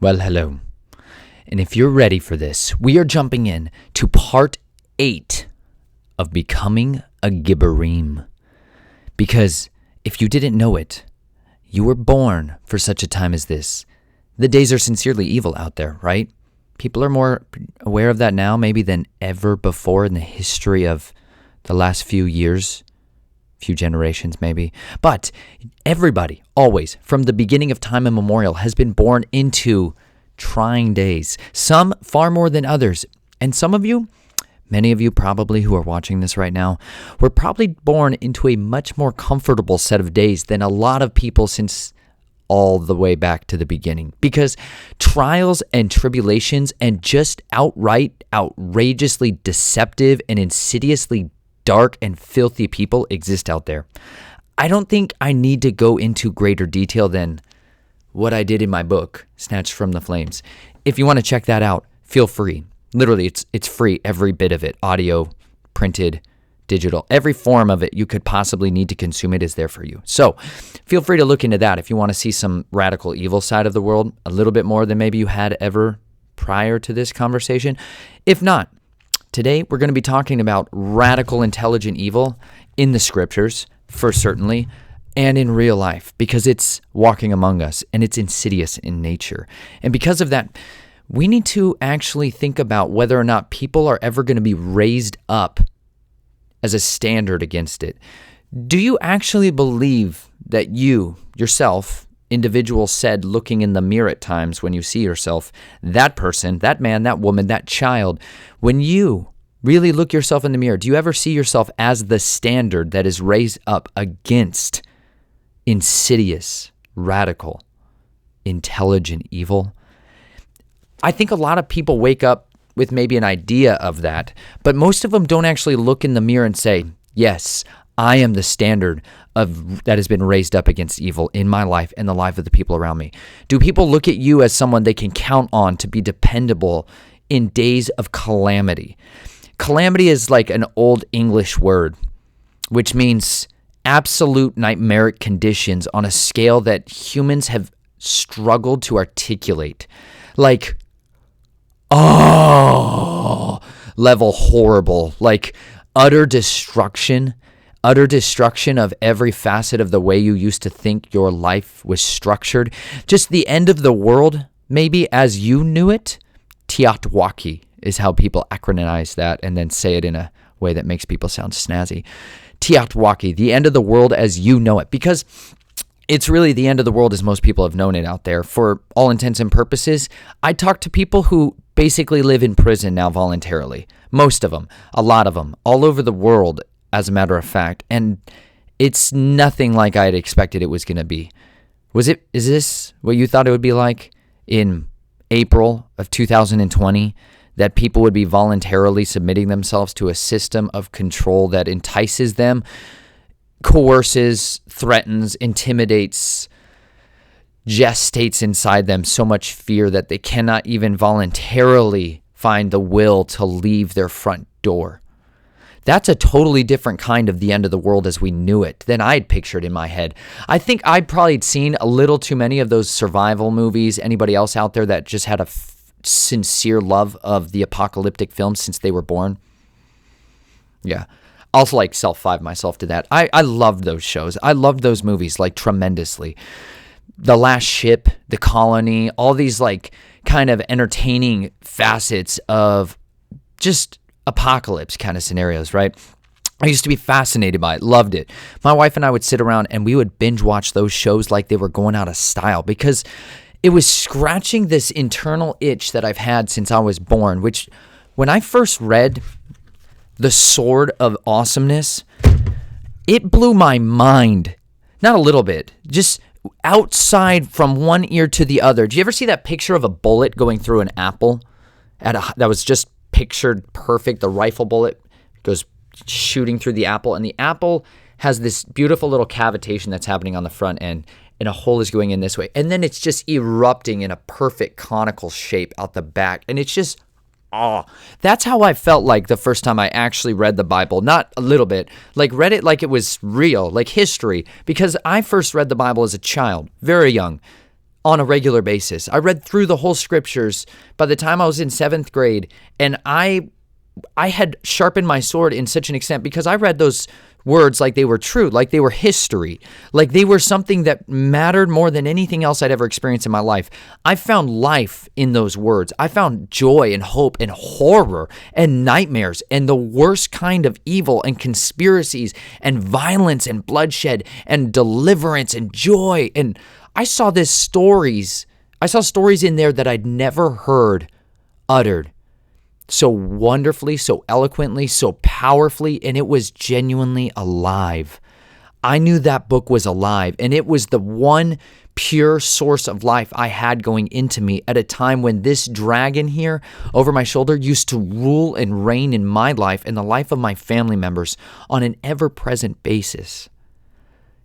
Well, hello. And if you're ready for this, we are jumping in to part 8 of becoming a Gibborim. Because if you didn't know it, you were born for such a time as this. The days are sincerely evil out there, right? People are more aware of that now maybe than ever before in the history of the last few years, few generations maybe. But everybody, always, from the beginning of time immemorial, has been born into trying days. Some far more than others. And some of you, many of you probably who are watching this right now, were probably born into a much more comfortable set of days than a lot of people since all the way back to the beginning. Because trials and tribulations and just outright, outrageously deceptive and insidiously dark and filthy people exist out there. I don't think I need to go into greater detail than what I did in my book, Snatched from the Flames. If you want to check that out, feel free. Literally, it's free, every bit of it. Audio, printed, digital. Every form of it you could possibly need to consume it is there for you. So feel free to look into that if you want to see some radical evil side of the world, a little bit more than maybe you had ever prior to this conversation. If not, today we're going to be talking about radical intelligent evil in the scriptures, for certainly, and in real life, because it's walking among us and it's insidious in nature. And because of that, we need to actually think about whether or not people are ever going to be raised up as a standard against it. Do you actually believe that you, yourself, individual said, looking in the mirror at times when you see yourself, that person, that man, that woman, that child, when you really look yourself in the mirror, do you ever see yourself as the standard that is raised up against insidious, radical, intelligent evil? I think a lot of people wake up with maybe an idea of that, but most of them don't actually look in the mirror and say, yes, I am the standard that has been raised up against evil in my life and the life of the people around me. Do people look at you as someone they can count on to be dependable in days of calamity? Calamity is like an old English word, which means absolute nightmaric conditions on a scale that humans have struggled to articulate. Like, level horrible, like utter destruction of every facet of the way you used to think your life was structured. Just the end of the world, maybe as you knew it. Teotwaki is how people acronymize that and then say it in a way that makes people sound snazzy. Teotwaki, the end of the world as you know it, because it's really the end of the world as most people have known it out there. For all intents and purposes, I talk to people who basically live in prison now voluntarily. Most of them, a lot of them, all over the world, as a matter of fact. And it's nothing like I had expected it was going to be. Is this what you thought it would be like in April of 2020? That people would be voluntarily submitting themselves to a system of control that entices them, coerces, threatens, intimidates, gestates inside them so much fear that they cannot even voluntarily find the will to leave their front door. That's a totally different kind of the end of the world as we knew it than I'd pictured in my head. I think I'd probably seen a little too many of those survival movies. Anybody else out there that just had a sincere love of the apocalyptic films since they were born? Yeah. I'll like self-five myself to that. I loved those shows. I loved those movies like tremendously. The Last Ship, The Colony, all these like kind of entertaining facets of just apocalypse kind of scenarios, right? I used to be fascinated by it, loved it. My wife and I would sit around and we would binge watch those shows like they were going out of style because it was scratching this internal itch that I've had since I was born, which when I first read The Sword of Awesomeness, it blew my mind. Not a little bit, just outside from one ear to the other. Do you ever see that picture of a bullet going through an apple that was just pictured perfect? The rifle bullet goes shooting through the apple, and the apple has this beautiful little cavitation that's happening on the front end, and a hole is going in this way. And then it's just erupting in a perfect conical shape out the back. And it's just, that's how I felt like the first time I actually read the Bible. Not a little bit, like read it like it was real, like history. Because I first read the Bible as a child, very young. on a regular basis. I read through the whole scriptures by the time I was in 7th grade, and I had sharpened my sword in such an extent because I read those words like they were true, like they were history, like they were something that mattered more than anything else I'd ever experienced in my life. I found life in those words. I found joy and hope and horror and nightmares and the worst kind of evil and conspiracies and violence and bloodshed and deliverance and joy. And I saw stories in there that I'd never heard uttered so wonderfully, so eloquently, so powerfully, and it was genuinely alive. I knew that book was alive, and it was the one pure source of life I had going into me at a time when this dragon here over my shoulder used to rule and reign in my life and the life of my family members on an ever-present basis.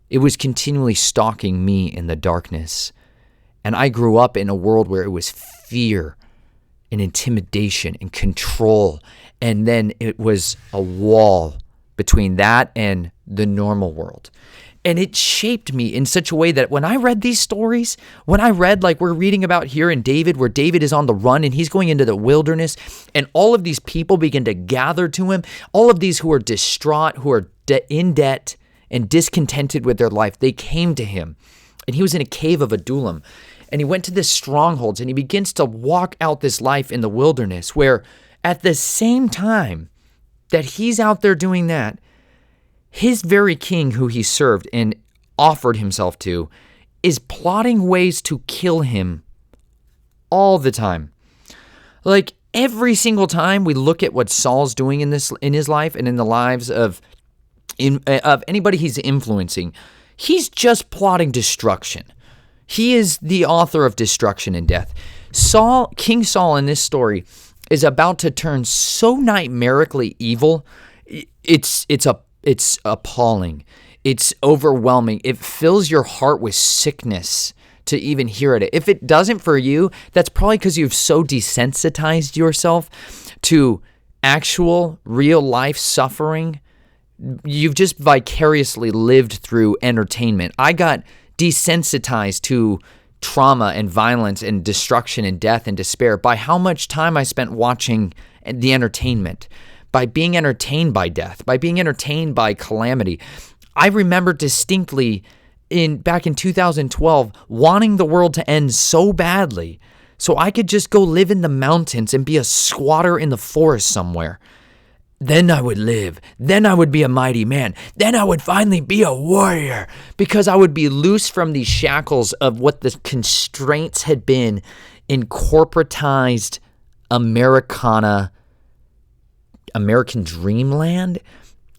It was continually stalking me in the darkness, and I grew up in a world where it was fear and intimidation and control. And then it was a wall between that and the normal world. And it shaped me in such a way that when I read these stories, when I read like we're reading about here in David, where David is on the run and he's going into the wilderness and all of these people begin to gather to him, all of these who are distraught, who are in debt and discontented with their life, they came to him. And he was in a cave of Adullam. And he went to this strongholds and he begins to walk out this life in the wilderness where at the same time that he's out there doing that, his very king who he served and offered himself to is plotting ways to kill him all the time. Like every single time we look at what Saul's doing in his life and in the lives of anybody he's influencing, he's just plotting destruction. He is the author of destruction and death. King Saul in this story is about to turn so nightmarically evil. It's appalling. It's overwhelming. It fills your heart with sickness to even hear it. If it doesn't for you, that's probably because you've so desensitized yourself to actual real life suffering. You've just vicariously lived through entertainment. I got desensitized to trauma and violence and destruction and death and despair by how much time I spent watching the entertainment, by being entertained by death, by being entertained by calamity. I remember distinctly back in 2012 wanting the world to end so badly so I could just go live in the mountains and be a squatter in the forest somewhere. Then I would live. Then I would be a mighty man. Then I would finally be a warrior because I would be loose from these shackles of what the constraints had been in corporatized American dreamland.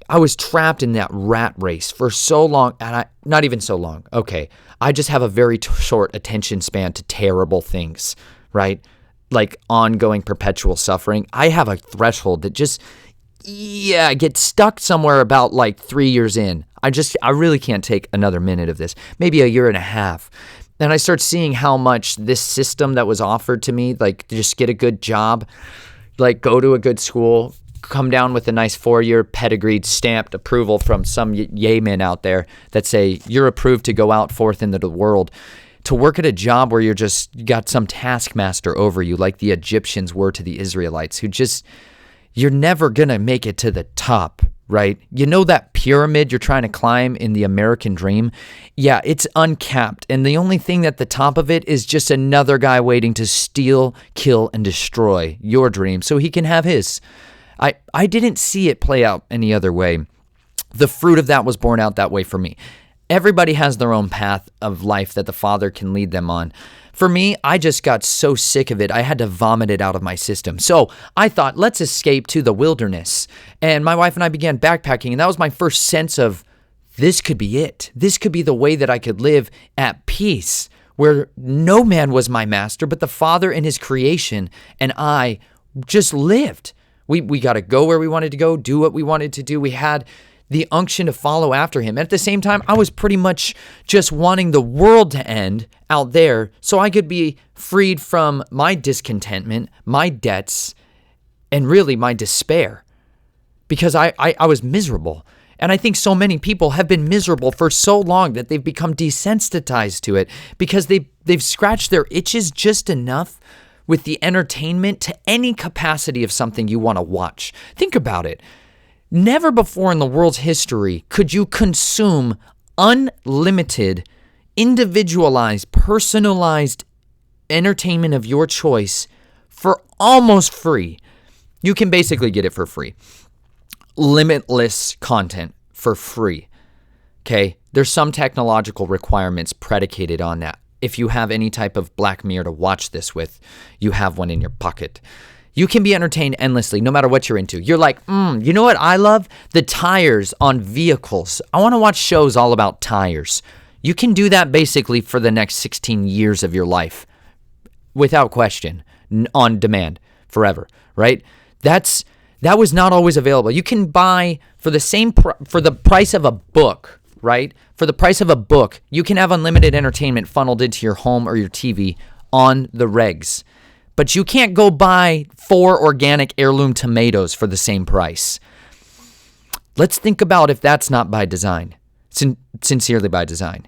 I was trapped in that rat race for so long, and not even so long. Okay, I just have a very short attention span to terrible things, right? Like ongoing perpetual suffering. I have a threshold that just get stuck somewhere about like 3 years in. I really can't take another minute of this, maybe a year and a half. And I start seeing how much this system that was offered to me, like just get a good job, like go to a good school, come down with a nice 4-year pedigreed stamped approval from some yay men out there that say you're approved to go out forth into the world, to work at a job where you're just got some taskmaster over you like the Egyptians were to the Israelites who just... You're never going to make it to the top, right? You know that pyramid you're trying to climb in the American dream? Yeah, it's uncapped. And the only thing at the top of it is just another guy waiting to steal, kill, and destroy your dream so he can have his. I didn't see it play out any other way. The fruit of that was born out that way for me. Everybody has their own path of life that the Father can lead them on. For me, I just got so sick of it, I had to vomit it out of my system. So I thought, let's escape to the wilderness. And my wife and I began backpacking, and that was my first sense of, this could be it. This could be the way that I could live at peace, where no man was my master, but the Father and his creation, and I just lived. We got to go where we wanted to go, do what we wanted to do. We had the unction to follow after him. At the same time, I was pretty much just wanting the world to end out there so I could be freed from my discontentment, my debts, and really my despair. Because I was miserable. And I think so many people have been miserable for so long that they've become desensitized to it because they've they've scratched their itches just enough with the entertainment to any capacity of something you want to watch. Think about it. Never before in the world's history could you consume unlimited, individualized, personalized entertainment of your choice for almost free. You can basically get it for free. Limitless content for free. Okay? There's some technological requirements predicated on that. If you have any type of Black Mirror to watch this with, you have one in your pocket. You can be entertained endlessly, no matter what you're into. You're like, you know what I love? The tires on vehicles. I want to watch shows all about tires. You can do that basically for the next 16 years of your life, without question, on demand, forever, right? That was not always available. You can buy for the price of a book, right? For the price of a book, you can have unlimited entertainment funneled into your home or your TV on the regs. But you can't go buy 4 organic heirloom tomatoes for the same price. Let's think about if that's not by design, sincerely by design.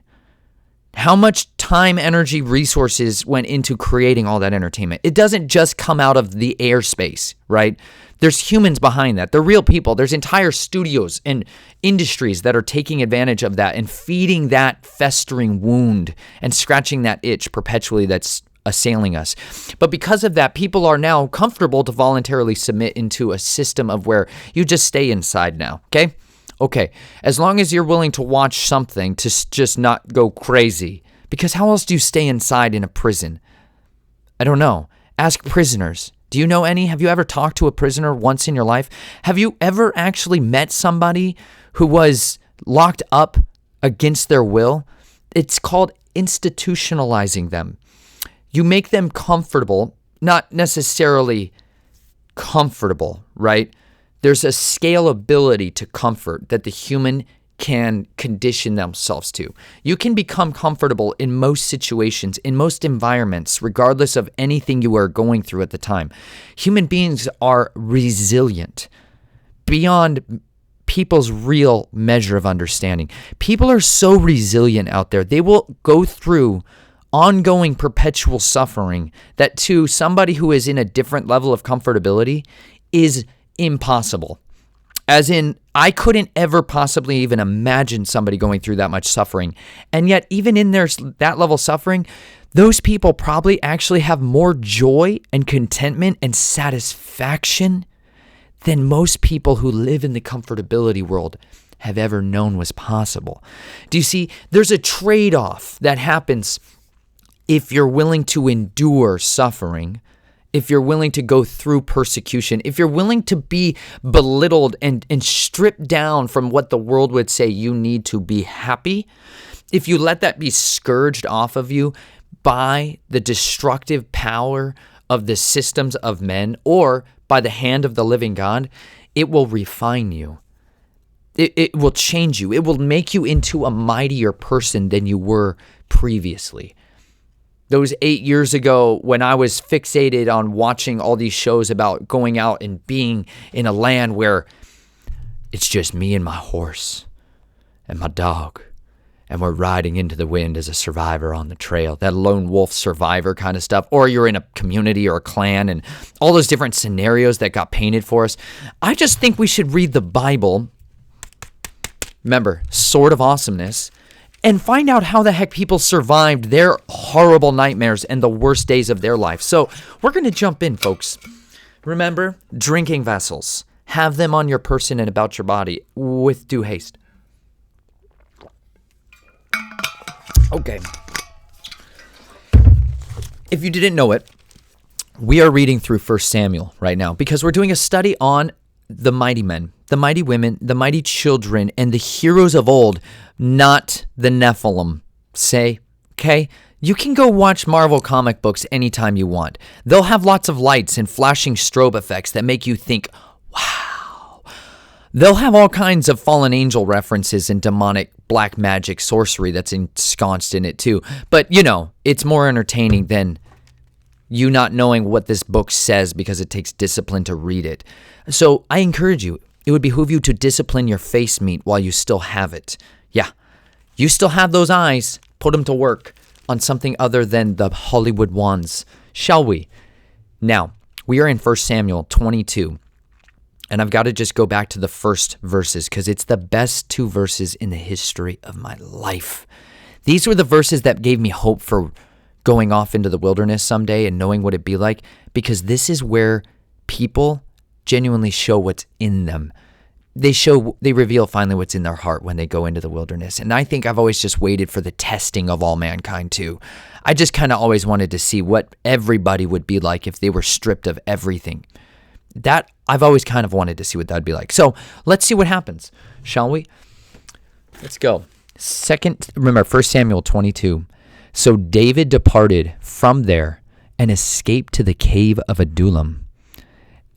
How much time, energy, resources went into creating all that entertainment? It doesn't just come out of the airspace, right? There's humans behind that. They're real people. There's entire studios and industries that are taking advantage of that and feeding that festering wound and scratching that itch perpetually that's assailing us. But because of that, people are now comfortable to voluntarily submit into a system of where you just stay inside now, okay? Okay, as long as you're willing to watch something to just not go crazy. Because how else do you stay inside in a prison? I don't know. Ask prisoners. Do you know any? Have you ever talked to a prisoner once in your life? Have you ever actually met somebody who was locked up against their will? It's called institutionalizing them. You make them comfortable, not necessarily comfortable, right? There's a scalability to comfort that the human can condition themselves to. You can become comfortable in most situations, in most environments, regardless of anything you are going through at the time. Human beings are resilient beyond people's real measure of understanding. People are so resilient out there. They will go through ongoing perpetual suffering that to somebody who is in a different level of comfortability is impossible. As in, I couldn't ever possibly even imagine somebody going through that much suffering. And yet, even in that level of suffering, those people probably actually have more joy and contentment and satisfaction than most people who live in the comfortability world have ever known was possible. Do you see? There's a trade-off that happens if you're willing to endure suffering, if you're willing to go through persecution, if you're willing to be belittled and stripped down from what the world would say you need to be happy, if you let that be scourged off of you by the destructive power of the systems of men or by the hand of the living God, it will refine you. It will change you. It will make you into a mightier person than you were previously. Those 8 years ago when I was fixated on watching all these shows about going out and being in a land where it's just me and my horse and my dog, and we're riding into the wind as a survivor on the trail, that lone wolf survivor kind of stuff, or you're in a community or a clan and all those different scenarios that got painted for us. I just think we should read the Bible, remember, sword of awesomeness, and find out how the heck people survived their horrible nightmares and the worst days of their life. So we're going to jump in, folks. Remember, drinking vessels. Have them on your person and about your body with due haste. Okay. If you didn't know it, we are reading through 1 Samuel right now because we're doing a study on the mighty men, the mighty women, the mighty children, and the heroes of old, not the Nephilim, say, okay? You can go watch Marvel comic books anytime you want. They'll have lots of lights and flashing strobe effects that make you think, wow. They'll have all kinds of fallen angel references and demonic black magic sorcery that's ensconced in it too. But, you know, it's more entertaining than you not knowing what this book says because it takes discipline to read it. So I encourage you, it would behoove you to discipline your face meat while you still have it. Yeah, you still have those eyes. Put them to work. on something other than the Hollywood ones, shall we? Now, we are in 1 Samuel 22, and I've got to just go back to the first verses because it's the best 2 verses in the history of my life. These were the verses that gave me hope for going off into the wilderness someday and knowing what it'd be like, because this is where people genuinely show what's in them. They reveal finally what's in their heart when they go into the wilderness. And I think I've always just waited for the testing of all mankind too. I just kind of always wanted to see what everybody would be like if they were stripped of everything. That I've always kind of wanted to see what that'd be like. So let's see what happens, shall we? Let's go. 1 Samuel 22. So David departed from there and escaped to the cave of Adullam.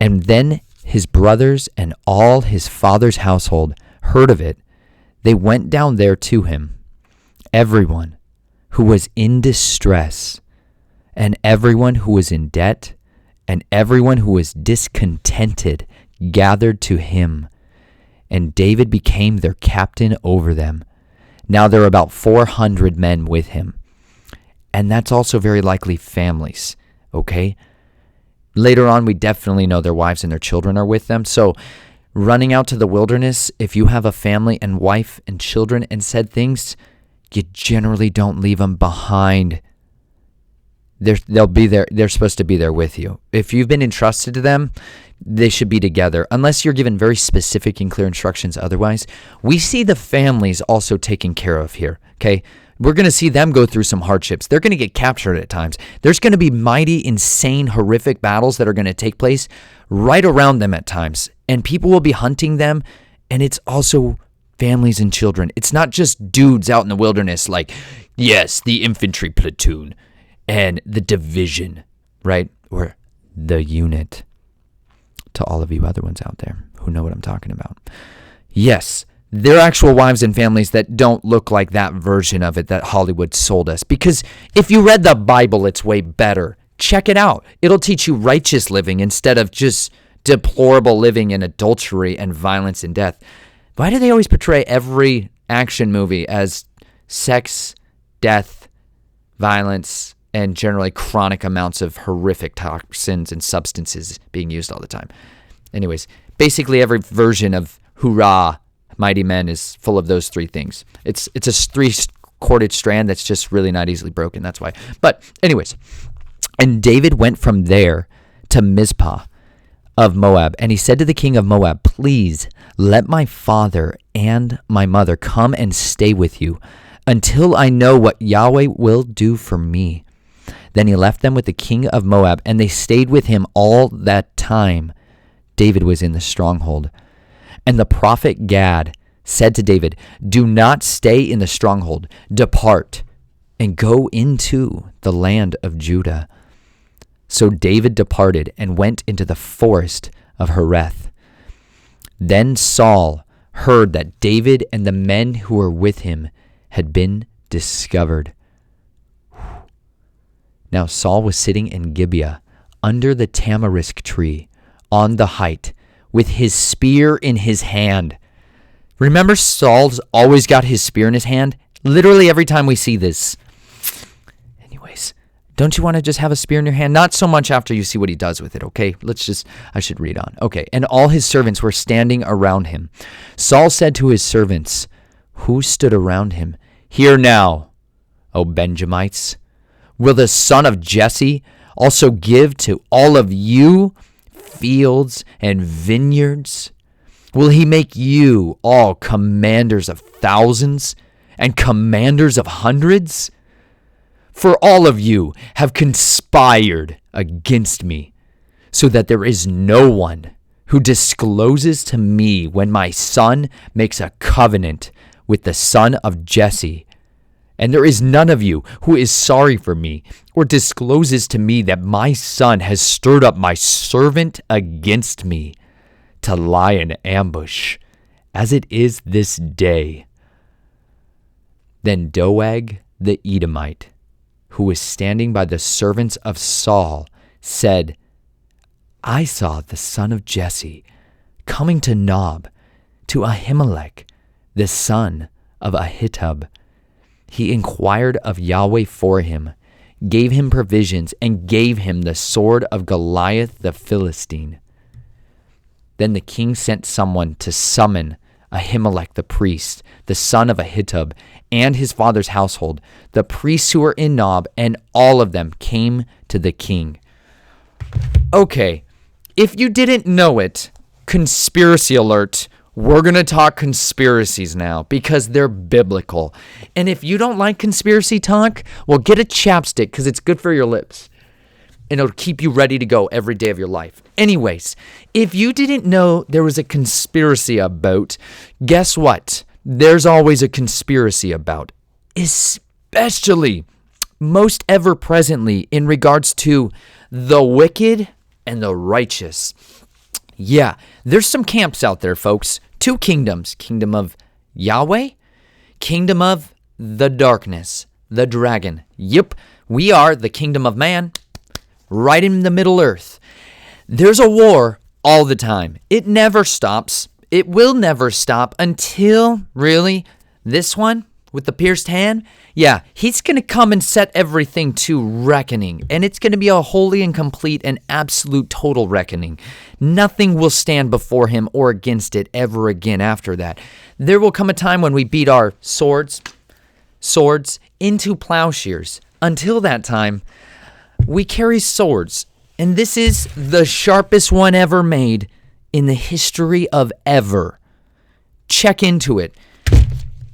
And then his brothers and all his father's household heard of it. They went down there to him, everyone who was in distress, and everyone who was in debt, and everyone who was discontented gathered to him. And David became their captain over them. Now there are about 400 men with him. And that's also very likely families, okay? Later on, we definitely know their wives and their children are with them. So running out to the wilderness, if you have a family and wife and children and said things, you generally don't leave them behind. They'll be there. They're supposed to be there with you. If you've been entrusted to them, they should be together, unless you're given very specific and clear instructions otherwise. We see the families also taken care of here, okay? We're going to see them go through some hardships. They're going to get captured at times. There's going to be mighty, insane, horrific battles that are going to take place right around them at times. And people will be hunting them. And it's also families and children. It's not just dudes out in the wilderness like, yes, the infantry platoon and the division, right? Or the unit. To all of you other ones out there who know what I'm talking about. Yes. They're actual wives and families that don't look like that version of it that Hollywood sold us. Because if you read the Bible, it's way better. Check it out. It'll teach you righteous living instead of just deplorable living in adultery and violence and death. Why do they always portray every action movie as sex, death, violence, and generally chronic amounts of horrific toxins and substances being used all the time? Anyways, basically every version of Hoorah, Mighty Men is full of those 3 things. It's a 3-corded strand that's just really not easily broken. That's why. But anyways, and David went from there to Mizpah of Moab, and he said to the king of Moab, please let my father and my mother come and stay with you until I know what Yahweh will do for me. Then he left them with the king of Moab, and they stayed with him all that time David was in the stronghold. And the prophet Gad said to David, do not stay in the stronghold. Depart and go into the land of Judah. So David departed and went into the forest of Hereth. Then Saul heard that David and the men who were with him had been discovered. Now Saul was sitting in Gibeah under the tamarisk tree on the height, with his spear in his hand. Remember, Saul's always got his spear in his hand? Literally every time we see this. Anyways, don't you want to just have a spear in your hand? Not so much after you see what he does with it, okay? I should read on. Okay, and all his servants were standing around him. Saul said to his servants, who stood around him, hear now, O Benjamites, will the son of Jesse also give to all of you fields and vineyards? Will he make you all commanders of thousands and commanders of hundreds? For all of you have conspired against me, so that there is no one who discloses to me when my son makes a covenant with the son of Jesse. And there is none of you who is sorry for me or discloses to me that my son has stirred up my servant against me to lie in ambush, as it is this day. Then Doeg the Edomite, who was standing by the servants of Saul, said, I saw the son of Jesse coming to Nob, to Ahimelech, the son of Ahitub. He inquired of Yahweh for him, gave him provisions, and gave him the sword of Goliath the Philistine. Then the king sent someone to summon Ahimelech the priest, the son of Ahitub, and his father's household, the priests who were in Nob, and all of them came to the king. Okay, if you didn't know it, conspiracy alert, we're going to talk conspiracies now because they're biblical. And if you don't like conspiracy talk, well, get a chapstick because it's good for your lips. And it'll keep you ready to go every day of your life. Anyways, if you didn't know there was a conspiracy about, guess what? There's always a conspiracy about, especially most ever presently in regards to the wicked and the righteous. Yeah, there's some camps out there, folks. Two kingdoms, kingdom of Yahweh, kingdom of the darkness, the dragon. Yep, we are the kingdom of man, right in the middle earth. There's a war all the time. It never stops. It will never stop until, really, this one with the pierced hand, yeah, he's going to come and set everything to reckoning. And it's going to be a holy and complete and absolute total reckoning. Nothing will stand before him or against it ever again after that. There will come a time when we beat our swords into plowshares. Until that time, we carry swords. And this is the sharpest one ever made in the history of ever. Check into it.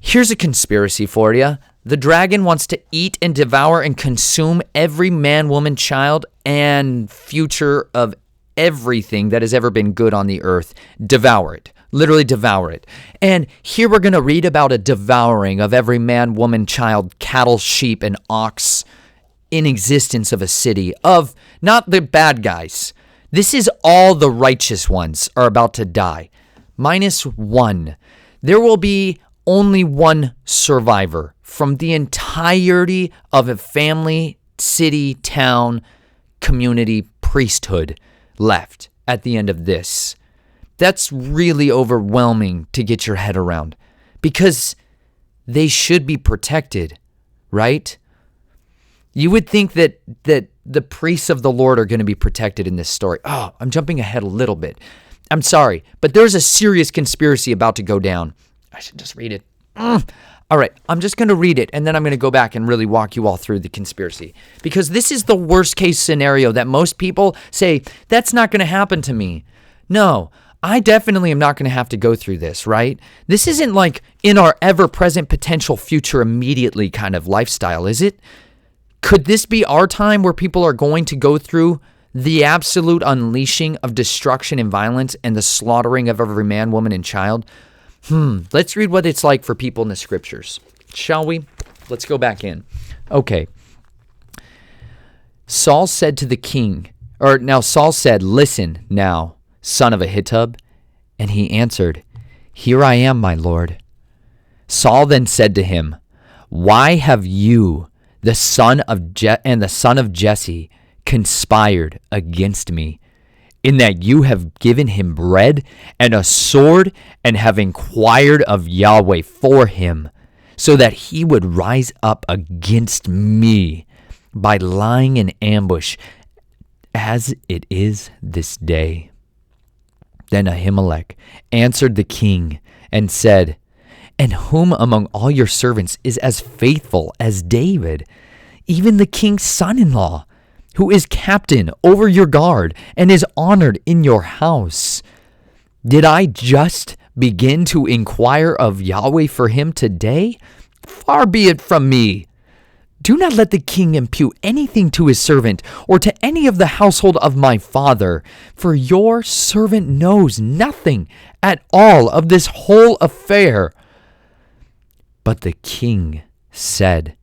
Here's a conspiracy for you. The dragon wants to eat and devour and consume every man, woman, child, and future of everything that has ever been good on the earth. Devour it. Literally devour it. And here we're going to read about a devouring of every man, woman, child, cattle, sheep, and ox in existence of a city, of not the bad guys. This is all the righteous ones are about to die. Minus one. There will be only one survivor from the entirety of a family, city, town, community, priesthood left at the end of this. That's really overwhelming to get your head around because they should be protected, right? You would think that the priests of the Lord are going to be protected in this story. Oh, I'm jumping ahead a little bit. I'm sorry, but there's a serious conspiracy about to go down. I should just read it. All right, I'm just going to read it, and then I'm going to go back and really walk you all through the conspiracy. Because this is the worst case scenario that most people say, that's not going to happen to me. No, I definitely am not going to have to go through this, right? This isn't like in our ever-present potential future immediately kind of lifestyle, is it? Could this be our time where people are going to go through the absolute unleashing of destruction and violence and the slaughtering of every man, woman, and child? Let's read what it's like for people in the scriptures, shall we? Let's go back in. Okay. Saul said to the king, Saul said, "Listen now, son of Ahitub." And he answered, "Here I am, my lord." Saul then said to him, "Why have you, the son of Jesse, conspired against me, in that you have given him bread and a sword, and have inquired of Yahweh for him, so that he would rise up against me by lying in ambush, as it is this day?" Then Ahimelech answered the king and said, "And whom among all your servants is as faithful as David, even the king's son-in-law, who is captain over your guard and is honored in your house? Did I just begin to inquire of Yahweh for him today? Far be it from me. Do not let the king impute anything to his servant or to any of the household of my father, for your servant knows nothing at all of this whole affair." But the king said,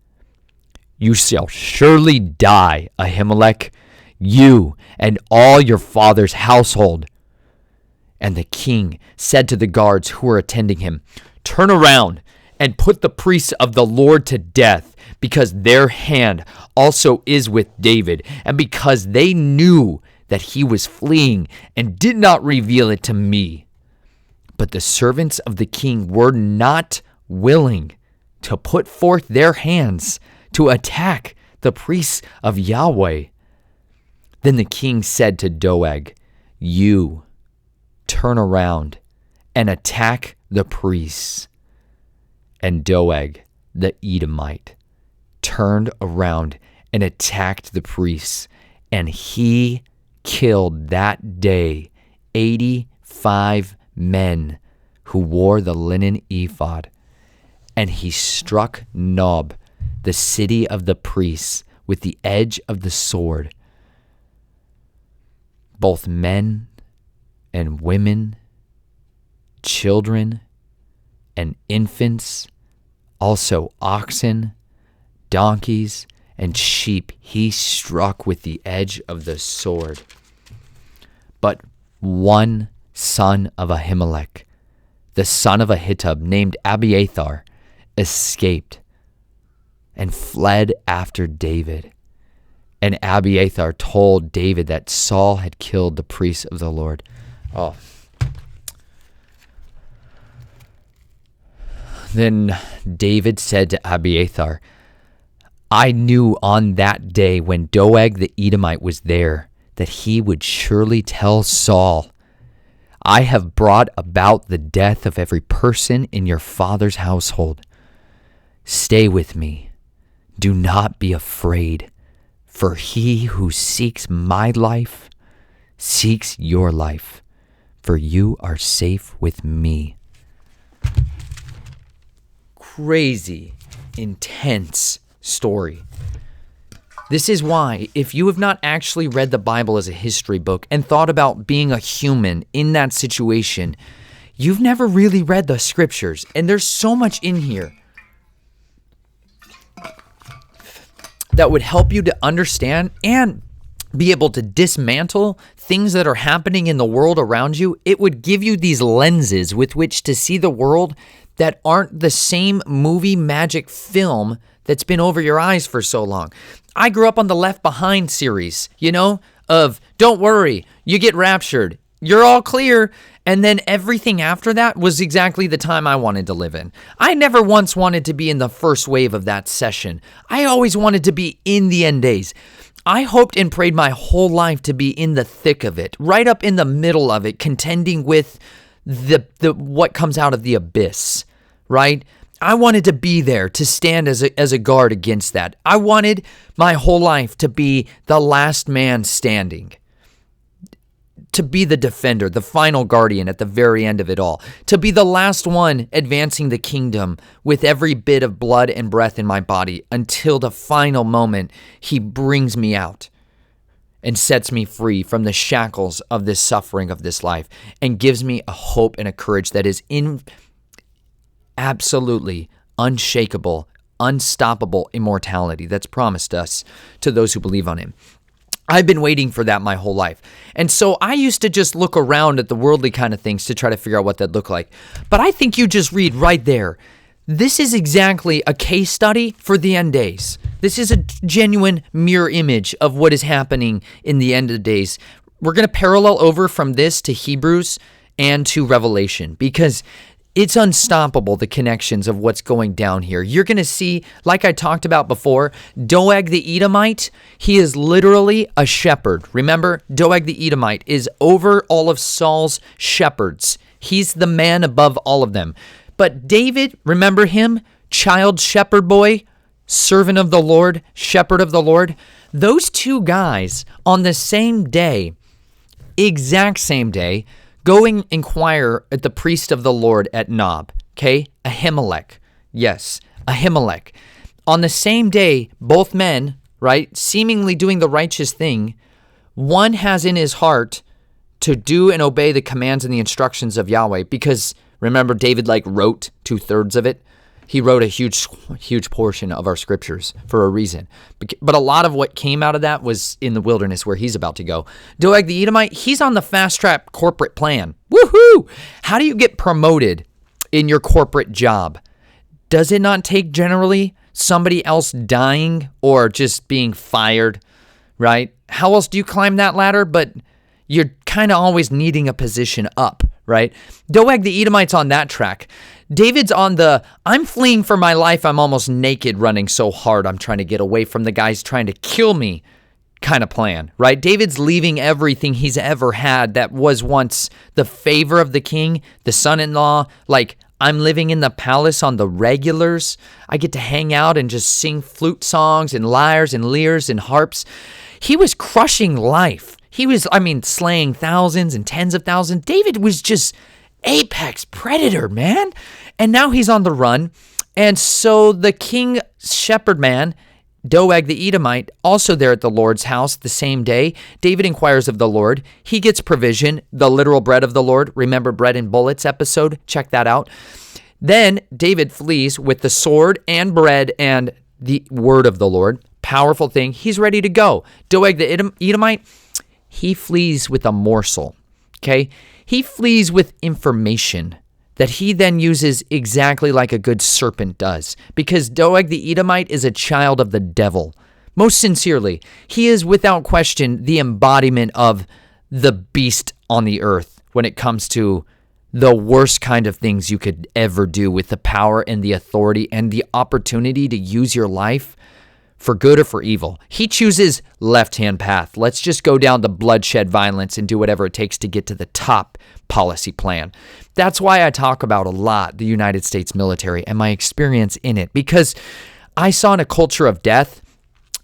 "You shall surely die, Ahimelech, you and all your father's household." And the king said to the guards who were attending him, "Turn around and put the priests of the Lord to death, because their hand also is with David, and because they knew that he was fleeing and did not reveal it to me." But the servants of the king were not willing to put forth their hands to attack the priests of Yahweh. Then the king said to Doeg, you turn around and attack the priests. And Doeg, the Edomite, turned around and attacked the priests, and he killed that day 85 men who wore the linen ephod. And he struck Nob, the city of the priests, with the edge of the sword. Both men and women, children and infants, also oxen, donkeys, and sheep, he struck with the edge of the sword. But one son of Ahimelech, the son of Ahitub, named Abiathar, escaped and fled after David. And Abiathar told David that Saul had killed the priests of the Lord. Oh. Then David said to Abiathar, I knew on that day when Doeg the Edomite was there that he would surely tell Saul, I have brought about the death of every person in your father's household. Stay with me. Do not be afraid, for he who seeks my life seeks your life, for you are safe with me. Crazy, intense story. This is why, if you have not actually read the Bible as a history book and thought about being a human in that situation, you've never really read the scriptures. And there's so much in here that would help you to understand and be able to dismantle things that are happening in the world around you. It would give you these lenses with which to see the world that aren't the same movie magic film that's been over your eyes for so long. I grew up on the Left Behind series, of don't worry, you get raptured, you're all clear. And then everything after that was exactly the time I wanted to live in. I never once wanted to be in the first wave of that session. I always wanted to be in the end days. I hoped and prayed my whole life to be in the thick of it, right up in the middle of it, contending with the what comes out of the abyss, right? I wanted to be there to stand as a guard against that. I wanted my whole life to be the last man standing, to be the defender, the final guardian at the very end of it all, to be the last one advancing the kingdom with every bit of blood and breath in my body until the final moment he brings me out and sets me free from the shackles of this suffering of this life and gives me a hope and a courage that is absolutely unshakable, unstoppable immortality that's promised us to those who believe on him. I've been waiting for that my whole life. And so I used to just look around at the worldly kind of things to try to figure out what that looked like. But I think you just read right there. This is exactly a case study for the end days. This is a genuine mirror image of what is happening in the end of the days. We're going to parallel over from this to Hebrews and to Revelation because it's unstoppable, the connections of what's going down here. You're going to see, like I talked about before, Doeg the Edomite, he is literally a shepherd. Remember, Doeg the Edomite is over all of Saul's shepherds. He's the man above all of them. But David, remember him? Child shepherd boy, servant of the Lord, shepherd of the Lord. Those two guys on the same day, exact same day, go and inquire at the priest of the Lord at Nob, okay? Ahimelech. Yes, Ahimelech. On the same day, both men, right, seemingly doing the righteous thing, one has in his heart to do and obey the commands and the instructions of Yahweh because, remember, David, wrote 2/3 of it. He wrote a huge portion of our scriptures for a reason. But a lot of what came out of that was in the wilderness where he's about to go. Doeg the Edomite, he's on the fast-track corporate plan. Woohoo! How do you get promoted in your corporate job? Does it not take generally somebody else dying or just being fired, right? How else do you climb that ladder? But you're kind of always needing a position up, right? Doeg the Edomite's on that track. David's on the, I'm fleeing for my life. I'm almost naked running so hard. I'm trying to get away from the guys trying to kill me kind of plan, right? David's leaving everything he's ever had that was once the favor of the king, the son-in-law. Like, I'm living in the palace on the regulars. I get to hang out and just sing flute songs and lyres and lyres and harps. He was crushing life. He was, slaying thousands and tens of thousands. David was just apex predator, man. And now he's on the run. And so the king shepherd man, Doeg the Edomite, also there at the Lord's house the same day. David inquires of the Lord. He gets provision, the literal bread of the Lord. Remember Bread and Bullets episode? Check that out. Then David flees with the sword and bread and the word of the Lord. Powerful thing. He's ready to go. Doeg the Edomite, he flees with a morsel. Okay? He flees with information that he then uses exactly like a good serpent does. Because Doeg the Edomite is a child of the devil. Most sincerely, he is without question the embodiment of the beast on the earth when it comes to the worst kind of things you could ever do with the power and the authority and the opportunity to use your life for good or for evil. He chooses left-hand path. Let's just go down the bloodshed violence and do whatever it takes to get to the top policy plan. That's why I talk about a lot the United States military and my experience in it, because I saw in a culture of death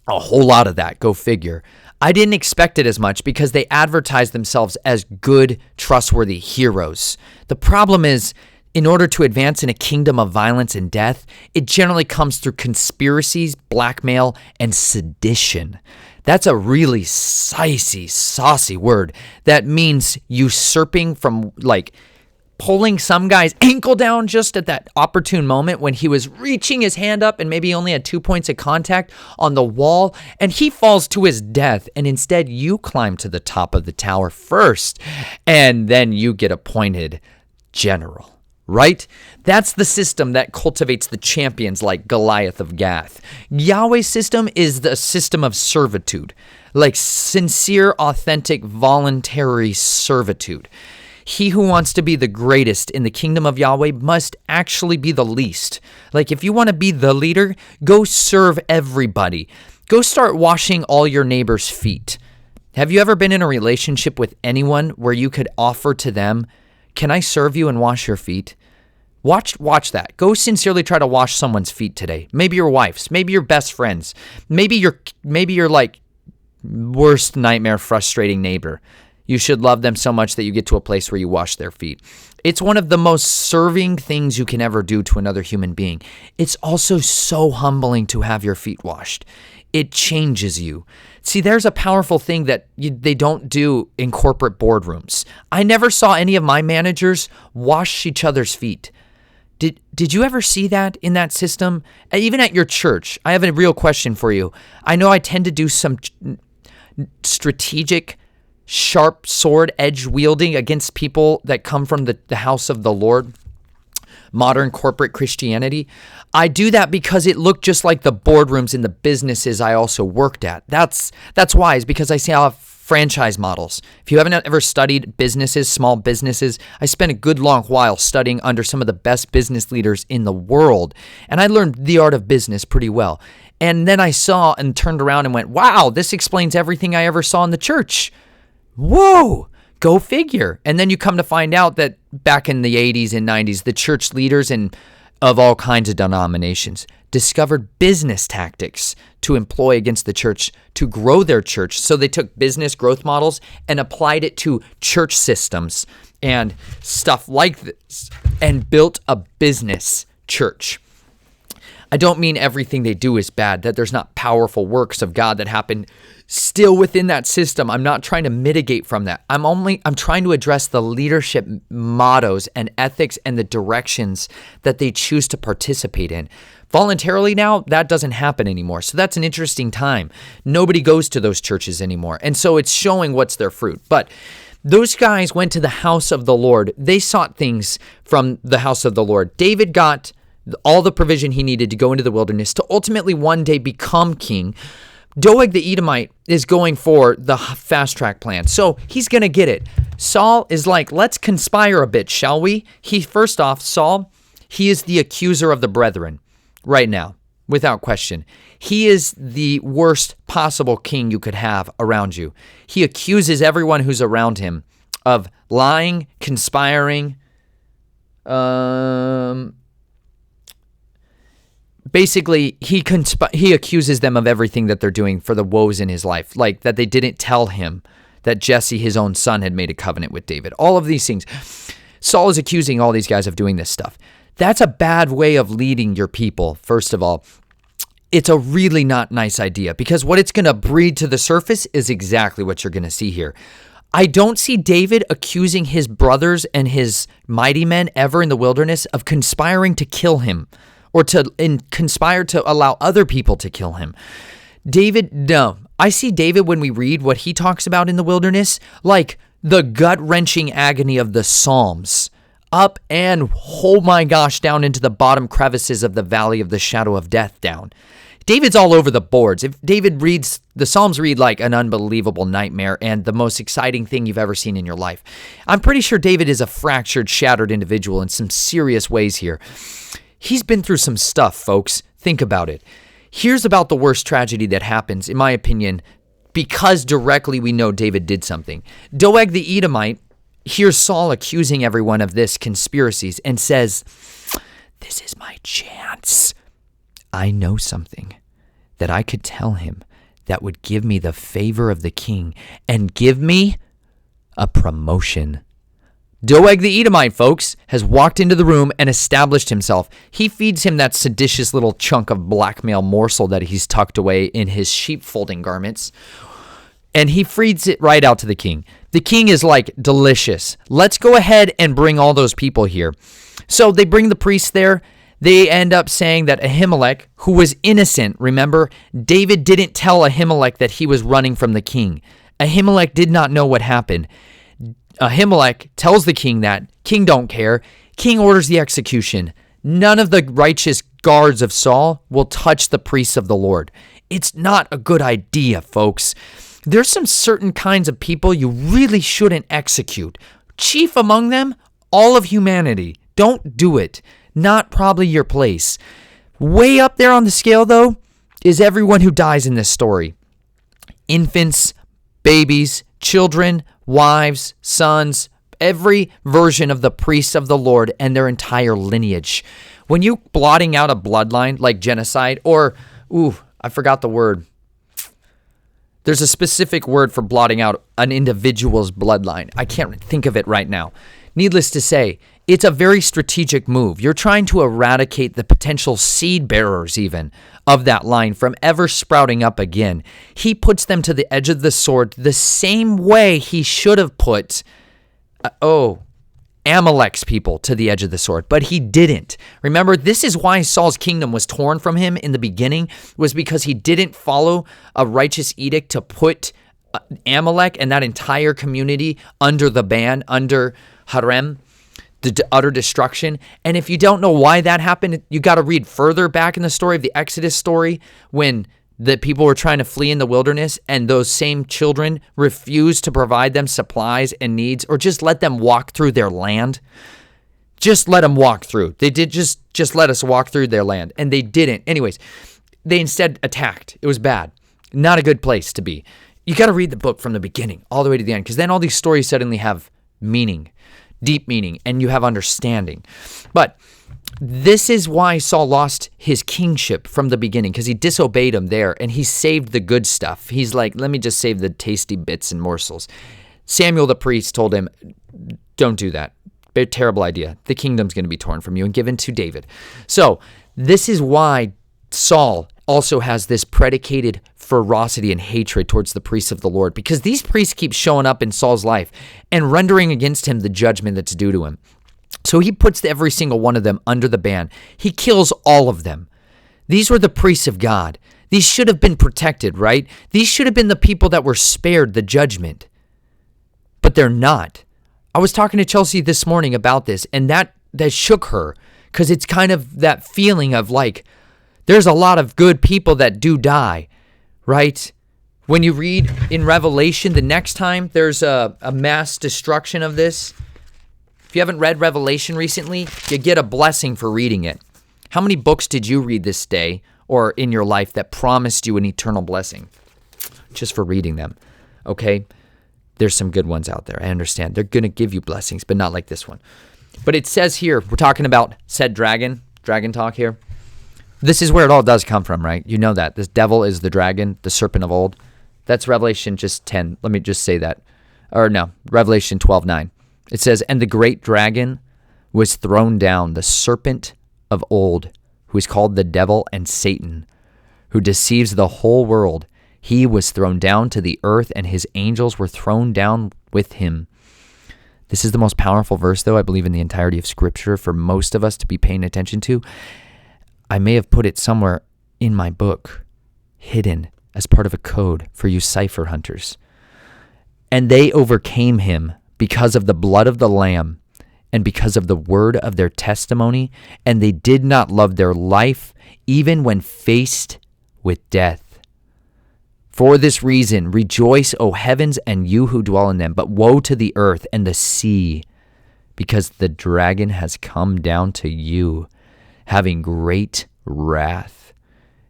a whole lot of that, go figure. I didn't expect it as much because they advertise themselves as good, trustworthy heroes. The problem is, in order to advance in a kingdom of violence and death, it generally comes through conspiracies, blackmail, and sedition. That's a really saucy word. That means usurping from, like, pulling some guy's ankle down just at that opportune moment when he was reaching his hand up and maybe only had 2 points of contact on the wall, and he falls to his death, and instead you climb to the top of the tower first, and then you get appointed general. Right? That's the system that cultivates the champions like Goliath of Gath. Yahweh's system is the system of servitude, like sincere, authentic, voluntary servitude. He who wants to be the greatest in the kingdom of Yahweh must actually be the least. Like, if you want to be the leader, go serve everybody. Go start washing all your neighbors' feet. Have you ever been in a relationship with anyone where you could offer to them, can I serve you and wash your feet? Watch that. Go sincerely try to wash someone's feet today. Maybe your wife's, maybe your best friend's, maybe your like worst nightmare frustrating neighbor. You should love them so much that you get to a place where you wash their feet. It's one of the most serving things you can ever do to another human being. It's also so humbling to have your feet washed. It changes you. See, there's a powerful thing that they don't do in corporate boardrooms. I never saw any of my managers wash each other's feet. Did you ever see that in that system? Even at your church, I have a real question for you. I know I tend to do some strategic, sharp sword edge wielding against people that come from the house of the Lord. Modern corporate Christianity. I do that because it looked just like the boardrooms in the businesses I also worked at. That's why, is because I see how franchise models. If you haven't ever studied businesses, small businesses, I spent a good long while studying under some of the best business leaders in the world, and I learned the art of business pretty well. And then I saw and turned around and went, wow, this explains everything I ever saw in the church. Whoa! Go figure. And then you come to find out that back in the 80s and 90s, the church leaders and of all kinds of denominations discovered business tactics to employ against the church to grow their church. So they took business growth models and applied it to church systems and stuff like this and built a business church. I don't mean everything they do is bad, that there's not powerful works of God that happen still within that system. I'm not trying to mitigate from that. I'm trying to address the leadership mottos and ethics and the directions that they choose to participate in. Voluntarily now, that doesn't happen anymore. So that's an interesting time. Nobody goes to those churches anymore. And so it's showing what's their fruit. But those guys went to the house of the Lord. They sought things from the house of the Lord. David got all the provision he needed to go into the wilderness to ultimately one day become king. Doeg the Edomite is going for the fast track plan. So he's going to get it. Saul is like, let's conspire a bit, shall we? Saul, He is the accuser of the brethren right now, without question. He is the worst possible king you could have around you. He accuses everyone who's around him of lying, conspiring, basically, he accuses them of everything that they're doing for the woes in his life, like that they didn't tell him that Jesse, his own son, had made a covenant with David. All of these things. Saul is accusing all these guys of doing this stuff. That's a bad way of leading your people, first of all. It's a really not nice idea, because what it's going to breed to the surface is exactly what you're going to see here. I don't see David accusing his brothers and his mighty men ever in the wilderness of conspiring to kill him or to conspire to allow other people to kill him. David, no. I see David, when we read what he talks about in the wilderness, like the gut-wrenching agony of the Psalms, up and, oh my gosh, down into the bottom crevices of the valley of the shadow of death down. David's all over the boards. If David reads, the Psalms read like an unbelievable nightmare and the most exciting thing you've ever seen in your life. I'm pretty sure David is a fractured, shattered individual in some serious ways here. He's been through some stuff, folks. Think about it. Here's about the worst tragedy that happens, in my opinion, because directly we know David did something. Doeg the Edomite hears Saul accusing everyone of this conspiracies and says, "This is my chance. I know something that I could tell him that would give me the favor of the king and give me a promotion." Doeg the Edomite, folks, has walked into the room and established himself. He feeds him that seditious little chunk of blackmail morsel that he's tucked away in his sheepfolding garments, and he feeds it right out to the king. The king is like, delicious. Let's go ahead and bring all those people here. So they bring the priests there. They end up saying that Ahimelech, who was innocent, remember, David didn't tell Ahimelech that he was running from the king. Ahimelech did not know what happened. Ahimelech tells the king that. King don't care. King orders the execution. None of the righteous guards of Saul will touch the priests of the Lord. It's not a good idea, folks. There's some certain kinds of people you really shouldn't execute. Chief among them, all of humanity. Don't do it. Not probably your place. Way up there on the scale, though, is everyone who dies in this story. Infants, babies, children, wives, sons, every version of the priests of the Lord and their entire lineage. When you blotting out a bloodline like genocide, or, I forgot the word. There's a specific word for blotting out an individual's bloodline. I can't think of it right now. Needless to say, it's a very strategic move. You're trying to eradicate the potential seed bearers even of that line from ever sprouting up again. He puts them to the edge of the sword the same way he should have put, Amalek's people to the edge of the sword, but he didn't. Remember, this is why Saul's kingdom was torn from him in the beginning, was because he didn't follow a righteous edict to put Amalek and that entire community under the ban, under harem, the utter destruction. And if you don't know why that happened, you got to read further back in the story of the Exodus story, when the people were trying to flee in the wilderness and those same children refused to provide them supplies and needs, or just let them walk through their land. Just let them walk through. They did just let us walk through their land, and they didn't. Anyways, they instead attacked. It was bad. Not a good place to be. You got to read the book from the beginning all the way to the end, because then all these stories suddenly have meaning, deep meaning, and you have understanding. But this is why Saul lost his kingship from the beginning, because he disobeyed him there, and he saved the good stuff. He's like, let me just save the tasty bits and morsels. Samuel the priest told him, don't do that. Terrible idea. The kingdom's going to be torn from you and given to David. So this is why Saul also has this predicated ferocity and hatred towards the priests of the Lord, because these priests keep showing up in Saul's life and rendering against him the judgment that's due to him. So he puts every single one of them under the ban. He kills all of them. These were the priests of God. These should have been protected, right? These should have been the people that were spared the judgment. But they're not. I was talking to Chelsea this morning about this, and that shook her, because it's kind of that feeling of like, there's a lot of good people that do die, right? When you read in Revelation, the next time there's a mass destruction of this, If you haven't read Revelation recently, you get a blessing for reading it. How many books did you read this day or in your life that promised you an eternal blessing? Just for reading them, okay? There's some good ones out there. I understand. They're going to give you blessings, but not like this one. But it says here, we're talking about said dragon talk here. This is where it all does come from, right? You know that. This devil is the dragon, the serpent of old. That's Revelation just 10. Let me just say that. Or no, Revelation 12:9. It says, and the great dragon was thrown down, the serpent of old, who is called the devil and Satan, who deceives the whole world. He was thrown down to the earth, and his angels were thrown down with him. This is the most powerful verse, though, I believe, in the entirety of Scripture for most of us to be paying attention to. I may have put it somewhere in my book, hidden as part of a code for you cipher hunters. And they overcame him because of the blood of the Lamb and because of the word of their testimony, and they did not love their life even when faced with death. For this reason, rejoice, O heavens, and you who dwell in them. But woe to the earth and the sea, because the dragon has come down to you, having great wrath,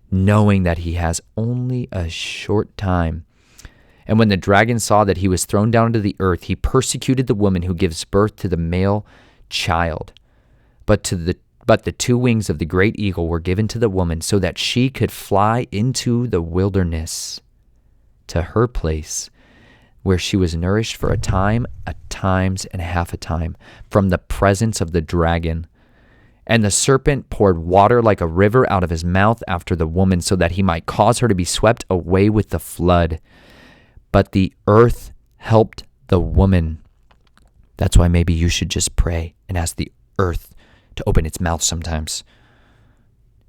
knowing that he has only a short time. And when the dragon saw that he was thrown down to the earth, he persecuted the woman who gives birth to the male child. But the two wings of the great eagle were given to the woman, so that she could fly into the wilderness, to her place, where she was nourished for a time, a times, and half a time, from the presence of the dragon. And the serpent poured water like a river out of his mouth after the woman, so that he might cause her to be swept away with the flood. But the earth helped the woman. That's why maybe you should just pray and ask the earth to open its mouth sometimes,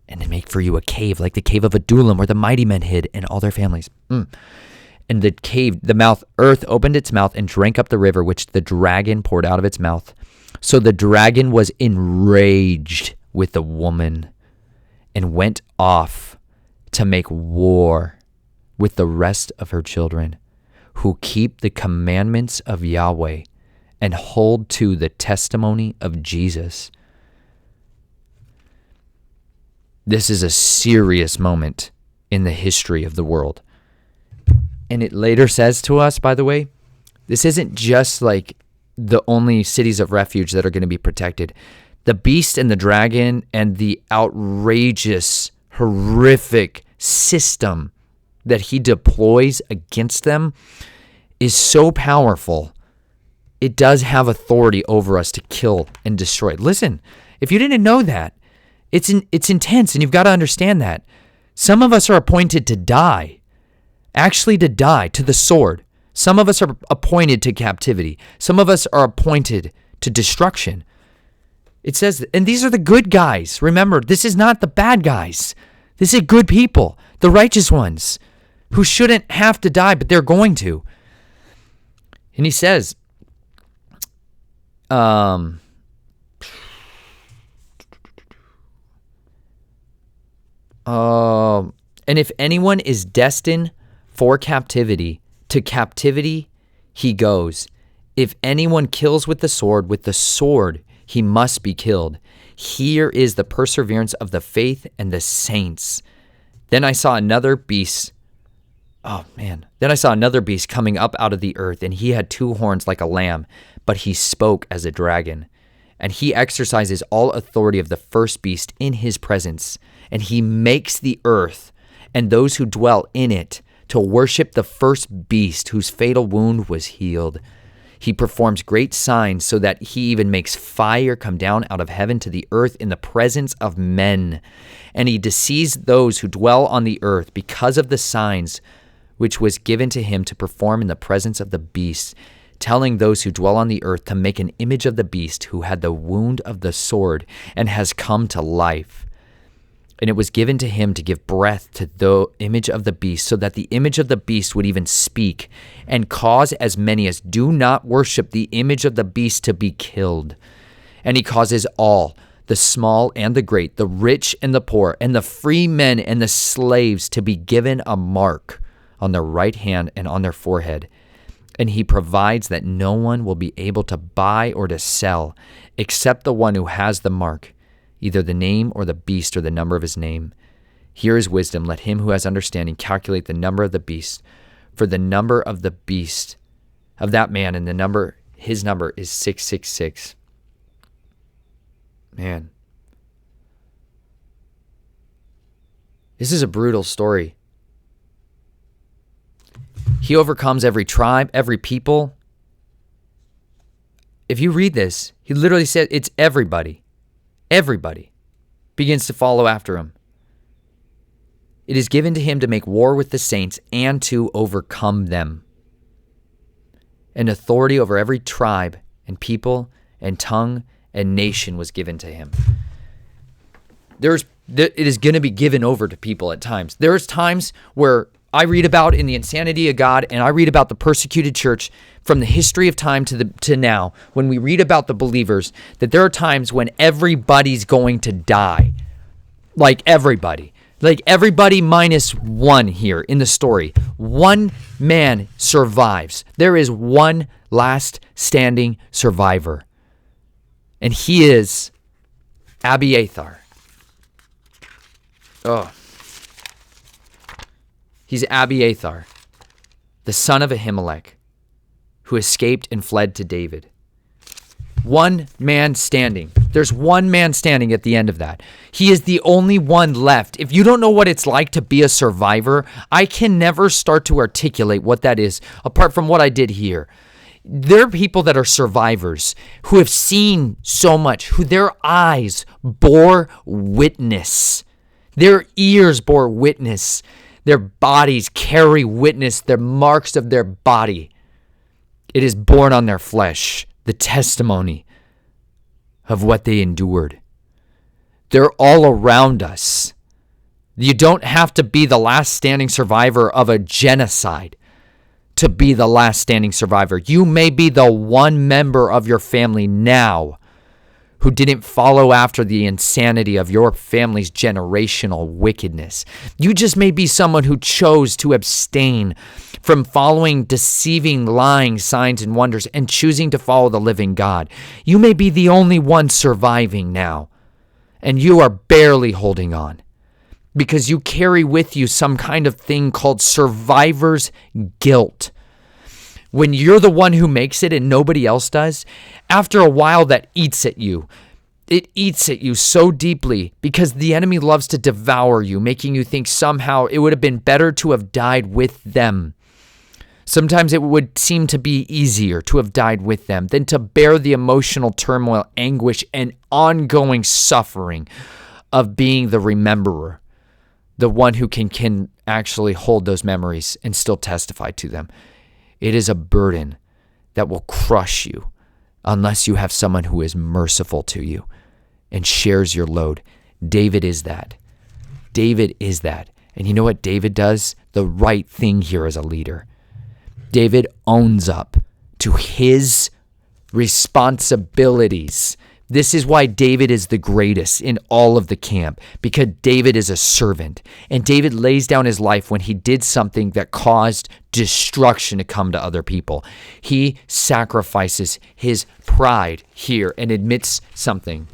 and then make for you a cave like the cave of Adullam, where the mighty men hid and all their families. And the cave, earth opened its mouth and drank up the river which the dragon poured out of its mouth. So the dragon was enraged with the woman and went off to make war with the rest of her children, who keep the commandments of Yahweh and hold to the testimony of Jesus. This is a serious moment in the history of the world. And it later says to us, by the way, this isn't just like the only cities of refuge that are going to be protected. The beast and the dragon and the outrageous, horrific system that he deploys against them is so powerful. It does have authority over us to kill and destroy. Listen, if you didn't know that, it's intense, and you've got to understand that. Some of us are appointed to die, actually to die, to the sword. Some of us are appointed to captivity. Some of us are appointed to destruction. It says, and these are the good guys. Remember, this is not the bad guys. This is good people, the righteous ones, who shouldn't have to die, but they're going to. And he says, and if anyone is destined for captivity, to captivity he goes. If anyone kills with the sword he must be killed. Here is the perseverance of the faith and the saints. Then I saw another beast. Then I saw another beast coming up out of the earth, and he had two horns like a lamb, but he spoke as a dragon. And he exercises all authority of the first beast in his presence, and he makes the earth and those who dwell in it to worship the first beast whose fatal wound was healed. He performs great signs, so that he even makes fire come down out of heaven to the earth in the presence of men. And he deceives those who dwell on the earth because of the signs which was given to him to perform in the presence of the beast, telling those who dwell on the earth to make an image of the beast who had the wound of the sword and has come to life. And it was given to him to give breath to the image of the beast, so that the image of the beast would even speak, and cause as many as do not worship the image of the beast to be killed. And he causes all, the small and the great, the rich and the poor, and the free men and the slaves, to be given a mark on their right hand and on their forehead. and he provides that no one will be able to buy or to sell except the one who has the mark, either the name or the beast or the number of his name. Here is wisdom. Let him who has understanding calculate the number of the beast, for the number of the beast of that man, and his number is 666. Man. This is a brutal story. He overcomes every tribe, every people. If you read this, he literally said it's everybody. Everybody begins to follow after him. It is given to him to make war with the saints and to overcome them. And authority over every tribe and people and tongue and nation was given to him. It is going to be given over to people at times. There's times where I read about in the insanity of God, and I read about the persecuted church from the history of time to now, when we read about the believers, that there are times when everybody's going to die. Like everybody minus one here in the story. One man survives. There is one last standing survivor, and he is Abiathar. Oh. He's Abiathar, the son of Ahimelech, who escaped and fled to David. One man standing. There's one man standing at the end of that. He is the only one left. If you don't know what it's like to be a survivor, I can never start to articulate what that is, apart from what I did here. There are people that are survivors who have seen so much, who their eyes bore witness. Their ears bore witness. Their bodies carry witness, the marks of their body. It is borne on their flesh, the testimony of what they endured. They're all around us. You don't have to be the last standing survivor of a genocide to be the last standing survivor. You may be the one member of your family now who didn't follow after the insanity of your family's generational wickedness. You just may be someone who chose to abstain from following deceiving, lying signs and wonders and choosing to follow the living God. You may be the only one surviving now, and you are barely holding on because you carry with you some kind of thing called survivor's guilt. When you're the one who makes it and nobody else does, after a while that eats at you. It eats at you so deeply because the enemy loves to devour you, making you think somehow it would have been better to have died with them. Sometimes it would seem to be easier to have died with them than to bear the emotional turmoil, anguish, and ongoing suffering of being the rememberer, the one who can actually hold those memories and still testify to them. It is a burden that will crush you unless you have someone who is merciful to you and shares your load. David is that. David is that. And you know what David does? The right thing here as a leader. David owns up to his responsibilities. This is why David is the greatest in all of the camp, because David is a servant. And David lays down his life when he did something that caused destruction to come to other people. He sacrifices his pride here and admits something.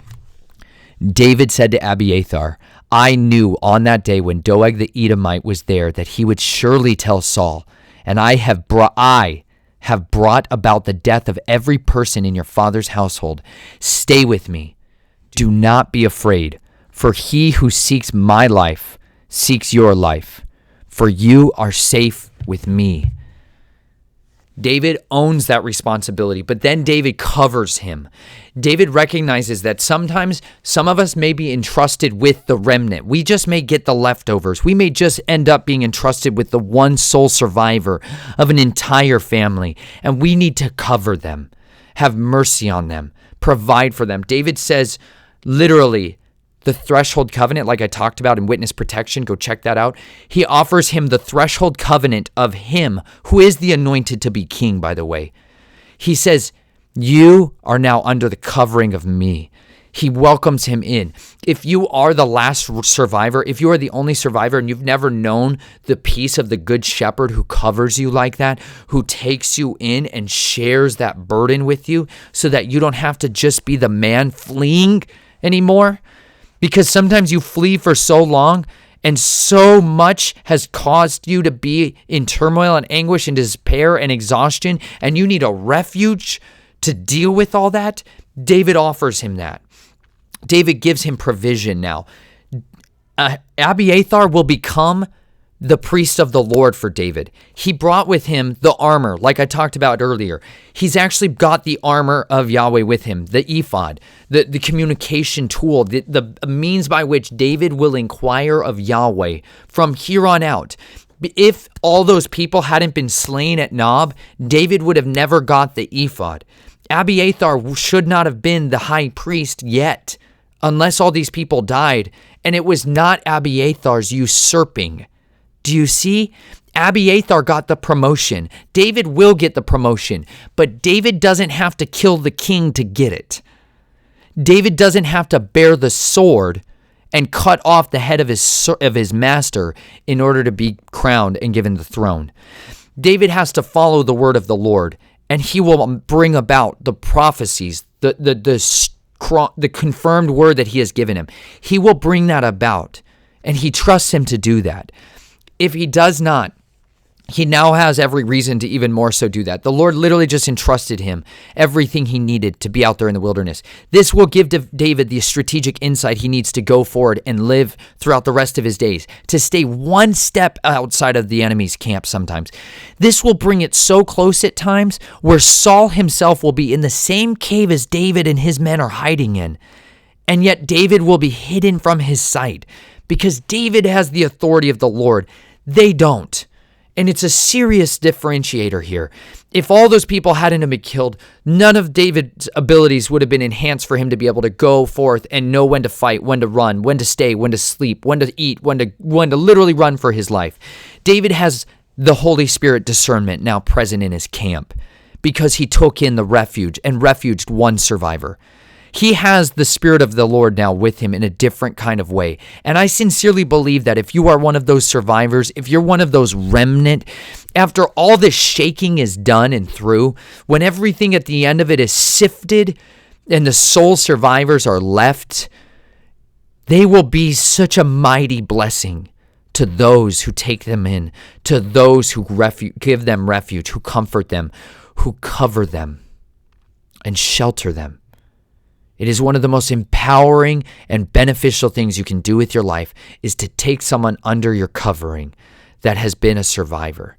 David said to Abiathar, I knew on that day when Doeg the Edomite was there that he would surely tell Saul, and I have brought about the death of every person in your father's household. Stay with me. Do not be afraid, for he who seeks my life seeks your life, for you are safe with me. David owns that responsibility, but then David covers him. David recognizes that sometimes some of us may be entrusted with the remnant. We just may get the leftovers. We may just end up being entrusted with the one sole survivor of an entire family, and we need to cover them, have mercy on them, provide for them. David says, literally, the threshold covenant, like I talked about in witness protection, go check that out. He offers him the threshold covenant of him who is the anointed to be king, by the way. He says, you are now under the covering of me. He welcomes him in. If you are the last survivor, if you are the only survivor and you've never known the peace of the good shepherd who covers you like that, who takes you in and shares that burden with you so that you don't have to just be the man fleeing anymore, because sometimes you flee for so long and so much has caused you to be in turmoil and anguish and despair and exhaustion, and you need a refuge to deal with all that. David offers him that. David gives him provision now. Abiathar will become the priest of the Lord for David. He brought with him the armor, like I talked about earlier. He's actually got the armor of Yahweh with him, the ephod, the communication tool, the means by which David will inquire of Yahweh from here on out. If all those people hadn't been slain at Nob, David would have never got the ephod. Abiathar should not have been the high priest yet, unless all these people died, and it was not Abiathar's usurping. Do you see? Abiathar got the promotion. David will get the promotion, but David doesn't have to kill the king to get it. David doesn't have to bear the sword and cut off the head of his master in order to be crowned and given the throne. David has to follow the word of the Lord, and he will bring about the prophecies, the confirmed word that he has given him. He will bring that about, and he trusts him to do that. If he does not, he now has every reason to even more so do that. The Lord literally just entrusted him everything he needed to be out there in the wilderness. This will give David the strategic insight he needs to go forward and live throughout the rest of his days, to stay one step outside of the enemy's camp sometimes. This will bring it so close at times where Saul himself will be in the same cave as David and his men are hiding in. And yet David will be hidden from his sight because David has the authority of the Lord. They don't. And it's a serious differentiator here. If all those people hadn't been killed, none of David's abilities would have been enhanced for him to be able to go forth and know when to fight, when to run, when to stay, when to sleep, when to eat, when to literally run for his life. David has the Holy Spirit discernment now present in his camp because he took in the refuge and refuged one survivor. He has the Spirit of the Lord now with him in a different kind of way. And I sincerely believe that if you are one of those survivors, if you're one of those remnant, after all this shaking is done and through, when everything at the end of it is sifted and the sole survivors are left, they will be such a mighty blessing to those who take them in, to those who give them refuge, who comfort them, who cover them and shelter them. It is one of the most empowering and beneficial things you can do with your life is to take someone under your covering that has been a survivor,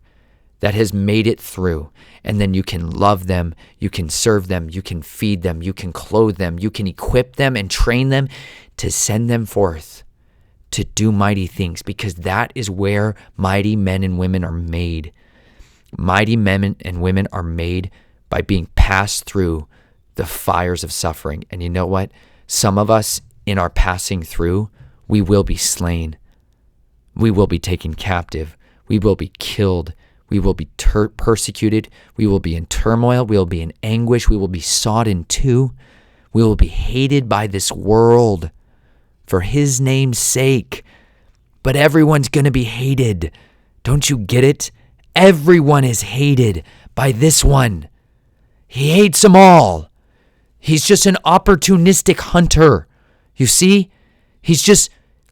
that has made it through, and then you can love them, you can serve them, you can feed them, you can clothe them, you can equip them and train them to send them forth to do mighty things, because that is where mighty men and women are made. Mighty men and women are made by being passed through the fires of suffering. And you know what? Some of us in our passing through, we will be slain. We will be taken captive. We will be killed. We will be persecuted. We will be in turmoil. We will be in anguish. We will be sawed in two. We will be hated by this world for his name's sake. But everyone's going to be hated. Don't you get it? Everyone is hated by this one. He hates them all. He's just an opportunistic hunter. You see? He's just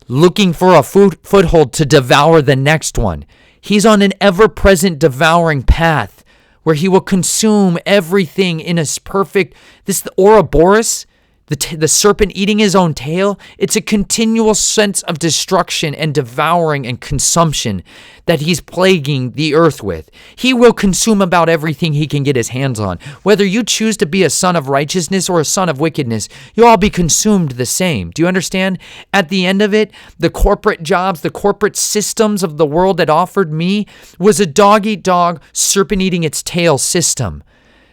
looking for a foothold to devour the next one. He's on an ever-present devouring path where he will consume everything in a perfect... the Ouroborus, the serpent eating his own tail, it's a continual sense of destruction and devouring and consumption that he's plaguing the earth with. He will consume about everything he can get his hands on. Whether you choose to be a son of righteousness or a son of wickedness, you'll all be consumed the same. Do you understand? At the end of it, the corporate jobs, the corporate systems of the world that offered me was a dog-eat-dog, serpent-eating-its-tail system.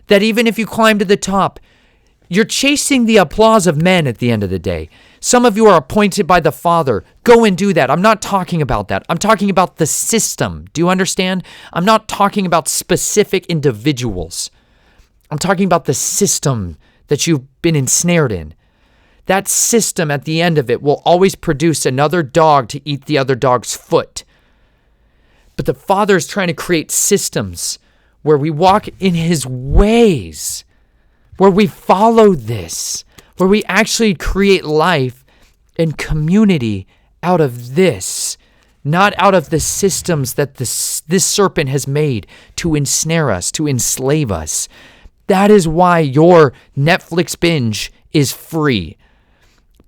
That even if you climb to the top, you're chasing the applause of men at the end of the day. Some of you are appointed by the Father. Go and do that. I'm not talking about that. I'm talking about the system. Do you understand? I'm not talking about specific individuals. I'm talking about the system that you've been ensnared in. that system at the end of it will always produce another dog to eat the other dog's foot. But the Father is trying to create systems where we walk in his ways, where we follow this, where we actually create life and community out of this, not out of the systems that this serpent has made to ensnare us, to enslave us. That is why your Netflix binge is free.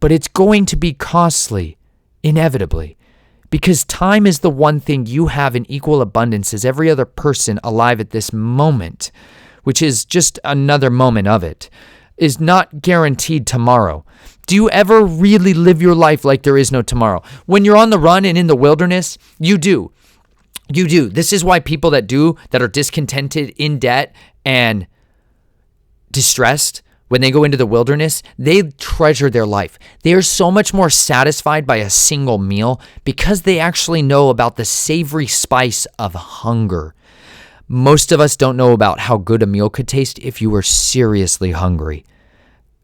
But it's going to be costly, inevitably, because time is the one thing you have in equal abundance as every other person alive at this moment, which is just another moment of it, is not guaranteed tomorrow. Do you ever really live your life like there is no tomorrow? When you're on the run and in the wilderness, you do. You do. This is why people that are discontented, in debt, and distressed, when they go into the wilderness, they treasure their life. They are so much more satisfied by a single meal because they actually know about the savory spice of hunger. Most of us don't know about how good a meal could taste if you were seriously hungry.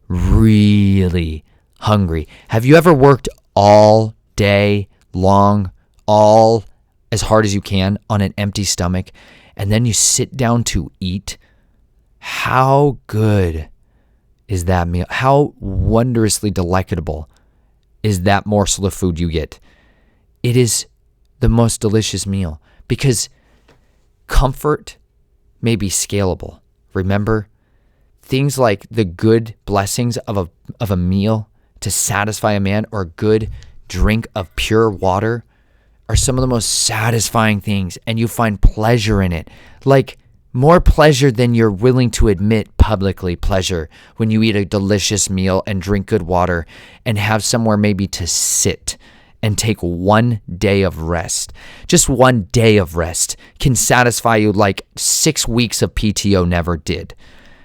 Really hungry. Have you ever worked all day long, all as hard as you can on an empty stomach, and then you sit down to eat? How good is that meal? How wondrously delectable is that morsel of food you get? It is the most delicious meal because comfort may be scalable. Remember, things like the good blessings of a meal to satisfy a man, or a good drink of pure water, are some of the most satisfying things, and you find pleasure in it. Like more pleasure than you're willing to admit publicly pleasure when you eat a delicious meal and drink good water and have somewhere maybe to sit and take 1 day of rest. Just 1 day of rest can satisfy you like 6 weeks of PTO never did,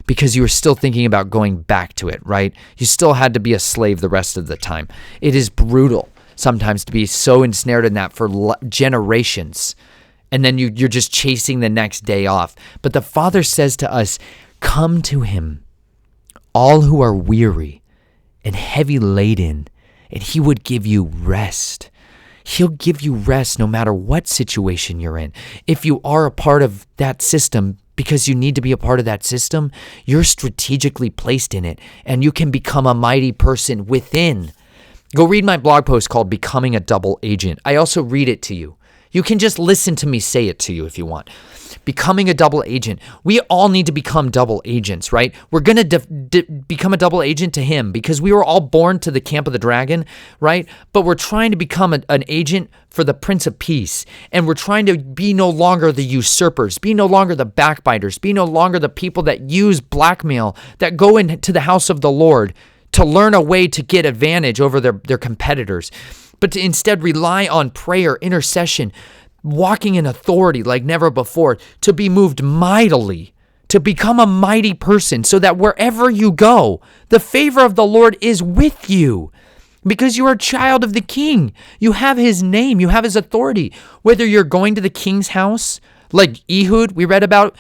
because you were still thinking about going back to it, right? You still had to be a slave the rest of the time. It is brutal sometimes to be so ensnared in that for generations. And then you're just chasing the next day off. But the Father says to us, come to him, all who are weary and heavy laden, and he would give you rest. He'll give you rest no matter what situation you're in. If you are a part of that system, because you need to be a part of that system, you're strategically placed in it, and you can become a mighty person within. Go read my blog post called Becoming a Double Agent. I also read it to you. You can just listen to me say it to you if you want. Becoming a double agent. We all need to become double agents, right? We're going to become a double agent to him because we were all born to the camp of the dragon, right? But we're trying to become an agent for the Prince of Peace. And we're trying to be no longer the usurpers, be no longer the backbiters, be no longer the people that use blackmail, that go into the house of the Lord to learn a way to get advantage over their competitors, but to instead rely on prayer, intercession, walking in authority like never before, to be moved mightily, to become a mighty person so that wherever you go, the favor of the Lord is with you because you are a child of the King. You have his name, you have his authority. Whether you're going to the king's house, like Ehud, we read about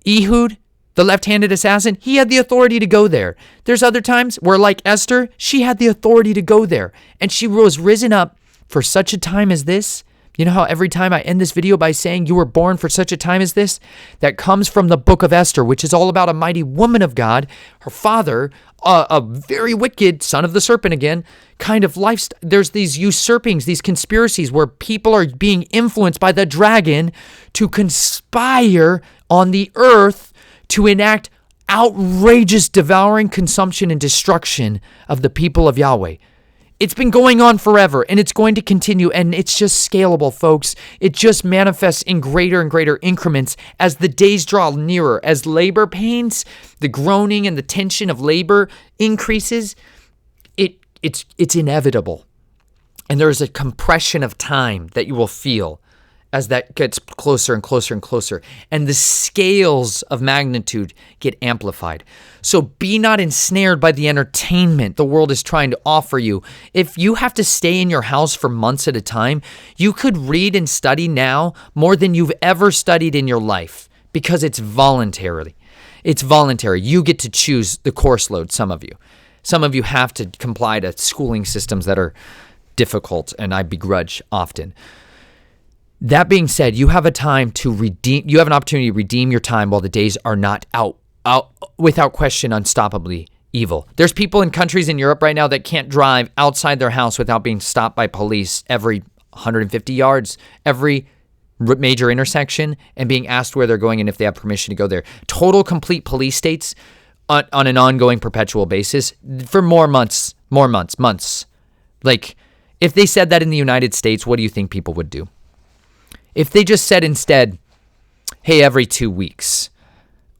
Ehud, the left-handed assassin, he had the authority to go there. There's other times where, like Esther, she had the authority to go there. And she was risen up for such a time as this. You know how every time I end this video by saying you were born for such a time as this? That comes from the book of Esther, which is all about a mighty woman of God. Her father, a very wicked son of the serpent again, kind of lifestyle. There's these usurpings, these conspiracies where people are being influenced by the dragon to conspire on the earth to enact outrageous devouring consumption and destruction of the people of Yahweh. It's been going on forever, and it's going to continue, and it's just scalable, folks. It just manifests in greater and greater increments as the days draw nearer, as labor pains, the groaning and the tension of labor increases. It's inevitable, and there is a compression of time that you will feel as that gets closer and closer and closer, and the scales of magnitude get amplified. So be not ensnared by the entertainment the world is trying to offer you. If you have to stay in your house for months at a time, you could read and study now more than you've ever studied in your life because it's voluntary. It's voluntary. You get to choose the course load, some of you. Some of you have to comply to schooling systems that are difficult, and I begrudge often. That being said, you have a time to redeem. You have an opportunity to redeem your time while the days are not out without question, unstoppably evil. There's people in countries in Europe right now that can't drive outside their house without being stopped by police every 150 yards, every major intersection, and being asked where they're going and if they have permission to go there. Total, complete police states on an ongoing, perpetual basis for months. Like, if they said that in the United States, what do you think people would do? If they just said instead, hey, every 2 weeks,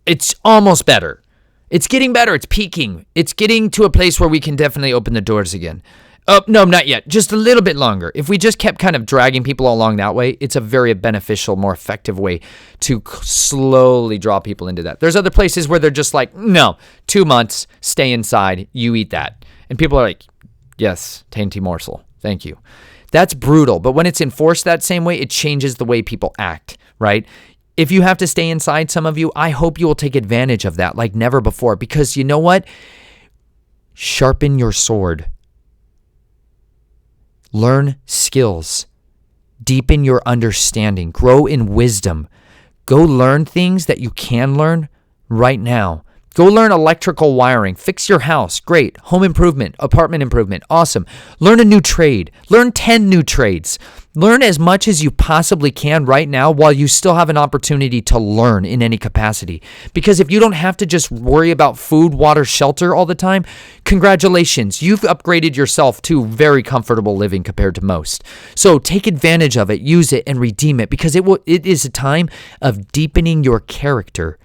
it's almost better. It's getting better. It's peaking. It's getting to a place where we can definitely open the doors again. Oh, no, not yet. Just a little bit longer. If we just kept kind of dragging people along that way, it's a very beneficial, more effective way to slowly draw people into that. There's other places where they're just like, no, 2 months, stay inside, you eat that. And people are like, yes, dainty morsel. Thank you. That's brutal. But when it's enforced that same way, it changes the way people act, right? If you have to stay inside, some of you, I hope you will take advantage of that like never before, because you know what? Sharpen your sword. Learn skills. Deepen your understanding. Grow in wisdom. Go learn things that you can learn right now. Go learn electrical wiring. Fix your house. Great. Home improvement, apartment improvement. Awesome. Learn a new trade. Learn 10 new trades. Learn as much as you possibly can right now while you still have an opportunity to learn in any capacity. Because if you don't have to just worry about food, water, shelter all the time, congratulations. You've upgraded yourself to very comfortable living compared to most. So take advantage of it, use it, and redeem it, because it is a time of deepening your character.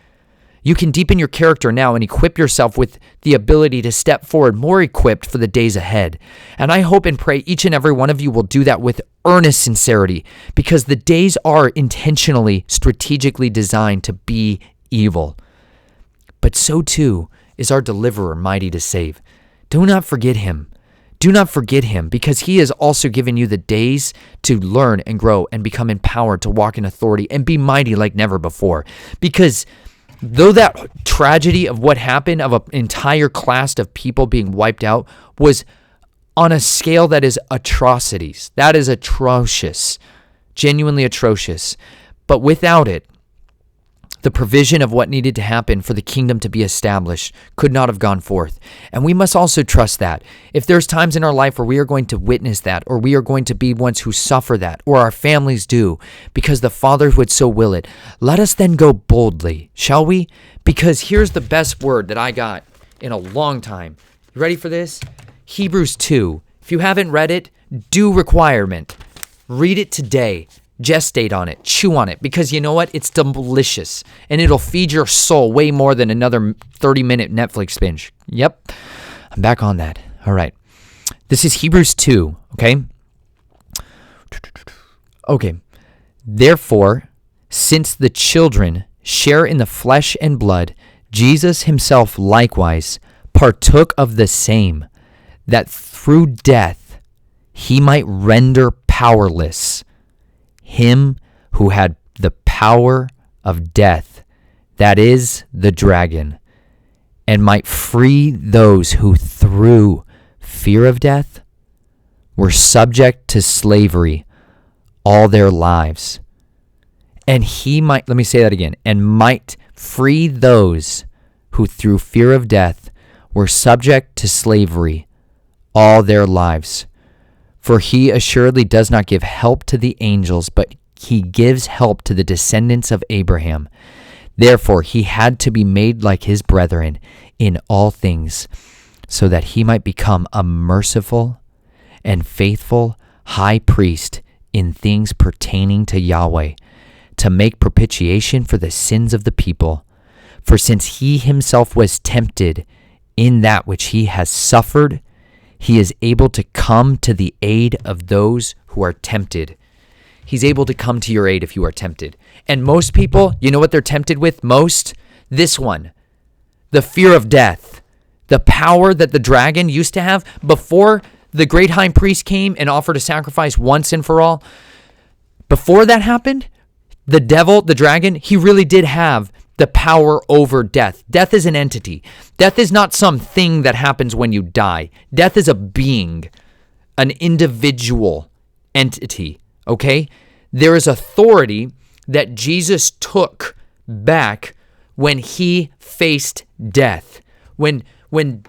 You can deepen your character now and equip yourself with the ability to step forward more equipped for the days ahead. And I hope and pray each and every one of you will do that with earnest sincerity, because the days are intentionally, strategically designed to be evil. But so too is our deliverer, mighty to save. Do not forget him. Do not forget him, because he has also given you the days to learn and grow and become empowered to walk in authority and be mighty like never before. Because though that tragedy of what happened, of an entire class of people being wiped out, was on a scale that is atrocities. That is atrocious, genuinely atrocious. But without it, the provision of what needed to happen for the kingdom to be established could not have gone forth. And we must also trust that. If there's times in our life where we are going to witness that, or we are going to be ones who suffer that, or our families do, because the Father would so will it, let us then go boldly, shall we? Because here's the best word that I got in a long time. You ready for this? Hebrews 2. If you haven't read it, do requirement. Read it today. Gestate on it, chew on it, because you know what? It's delicious, and it'll feed your soul way more than another 30-minute Netflix binge. Yep, I'm back on that. All right. This is Hebrews 2, okay? Okay. Therefore, since the children share in the flesh and blood, Jesus himself likewise partook of the same, that through death he might render powerless him who had the power of death, that is, the dragon, and might free those who through fear of death were subject to slavery all their lives. And he might, let me say that again, and might free those who through fear of death were subject to slavery all their lives. For he assuredly does not give help to the angels, but he gives help to the descendants of Abraham. Therefore, he had to be made like his brethren in all things, so that he might become a merciful and faithful high priest in things pertaining to Yahweh, to make propitiation for the sins of the people. For since he himself was tempted in that which he has suffered, he is able to come to the aid of those who are tempted. He's able to come to your aid if you are tempted. And most people, you know what they're tempted with most? This one, the fear of death. The power that the dragon used to have before the great high priest came and offered a sacrifice once and for all. Before that happened, the devil, the dragon, he really did have the power over death. Death is an entity. Death is not something that happens when you die. Death is a being, an individual entity, okay? There is authority that Jesus took back when he faced death. When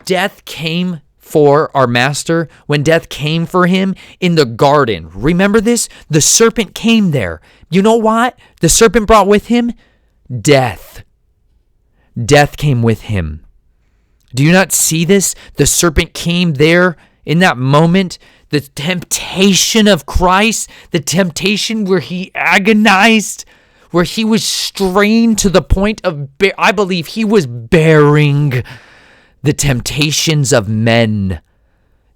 death came for our master, when death came for him in the garden. Remember this? The serpent came there. You know what? The serpent brought with him death. Death came with him. Do you not see this? The serpent came there in that moment. The temptation of Christ, the temptation where he agonized, where he was strained to the point of, I believe he was bearing the temptations of men.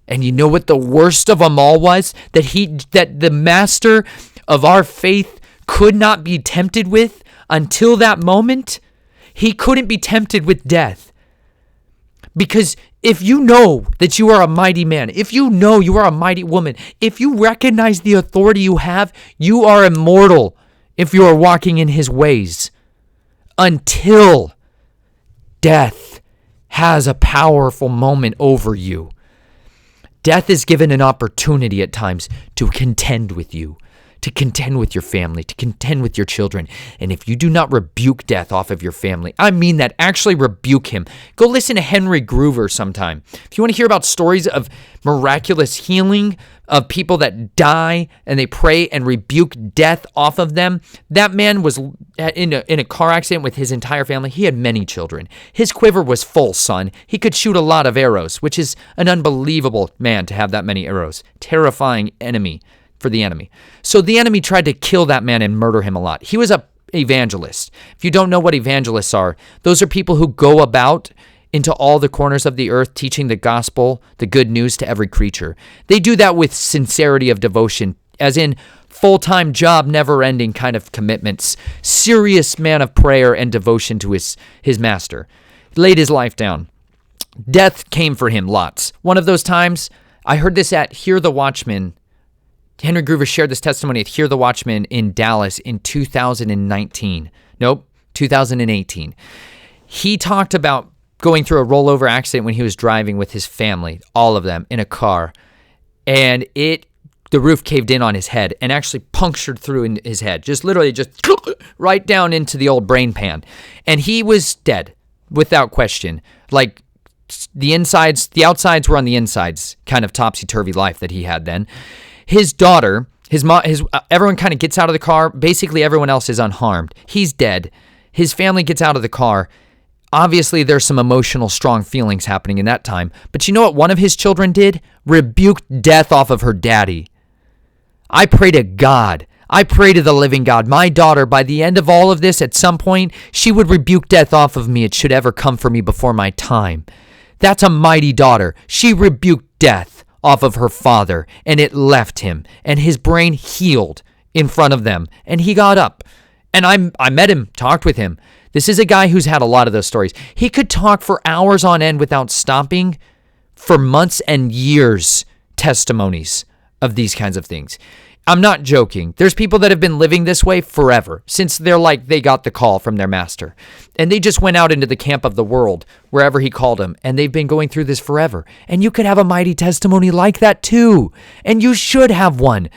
And you know what the worst of them all was? That the master of our faith could not be tempted with until that moment. He couldn't be tempted with death. Because if you know that you are a mighty man, if you know you are a mighty woman, if you recognize the authority you have, you are immortal if you are walking in his ways. Until death has a powerful moment over you. Death is given an opportunity at times to contend with you, to contend with your family, to contend with your children. And if you do not rebuke death off of your family, I mean that, actually rebuke him. Go listen to Henry Groover sometime. If you want to hear about stories of miraculous healing, of people that die and they pray and rebuke death off of them, that man was in a car accident with his entire family. He had many children. His quiver was full, son. He could shoot a lot of arrows, which is an unbelievable man to have that many arrows. Terrifying enemy for the enemy. So the enemy tried to kill that man and murder him a lot. He was a evangelist. If you don't know what evangelists are, those are people who go about into all the corners of the earth, teaching the gospel, the good news to every creature. They do that with sincerity of devotion, as in full-time job, never-ending kind of commitments. Serious man of prayer and devotion to his master. He laid his life down. Death came for him lots. One of those times, I heard this at Hear the Watchman. Henry Groover shared this testimony at Hear the Watchman in Dallas in 2018. He talked about going through a rollover accident when he was driving with his family, all of them, in a car. And the roof caved in on his head and actually punctured through in his head. Just right down into the old brain pan. And he was dead, without question. Like, the outsides were on the insides, kind of topsy-turvy life that he had then. His daughter, his mom, everyone kind of gets out of the car. Basically, everyone else is unharmed. He's dead. His family gets out of the car. Obviously, there's some emotional, strong feelings happening in that time. But you know what one of his children did? Rebuked death off of her daddy. I pray to God. I pray to the living God. My daughter, by the end of all of this, at some point, she would rebuke death off of me. It should ever come for me before my time. That's a mighty daughter. She rebuked death off of her father, and it left him. And his brain healed in front of them. And he got up. And I met him, talked with him. This is a guy who's had a lot of those stories. He could talk for hours on end without stopping for months and years, testimonies of these kinds of things. I'm not joking. There's people that have been living this way forever, since they got the call from their master. And they just went out into the camp of the world, wherever he called them, and they've been going through this forever. And you could have a mighty testimony like that too. And you should have one.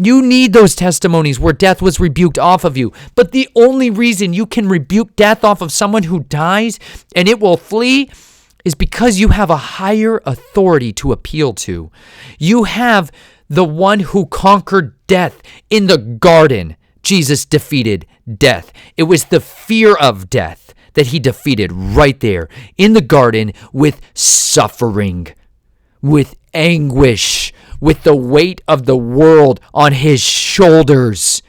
You need those testimonies where death was rebuked off of you. But the only reason you can rebuke death off of someone who dies and it will flee is because you have a higher authority to appeal to. You have the one who conquered death in the garden. Jesus defeated death. It was the fear of death that he defeated right there in the garden with suffering, with anguish, with the weight of the world on his shoulders.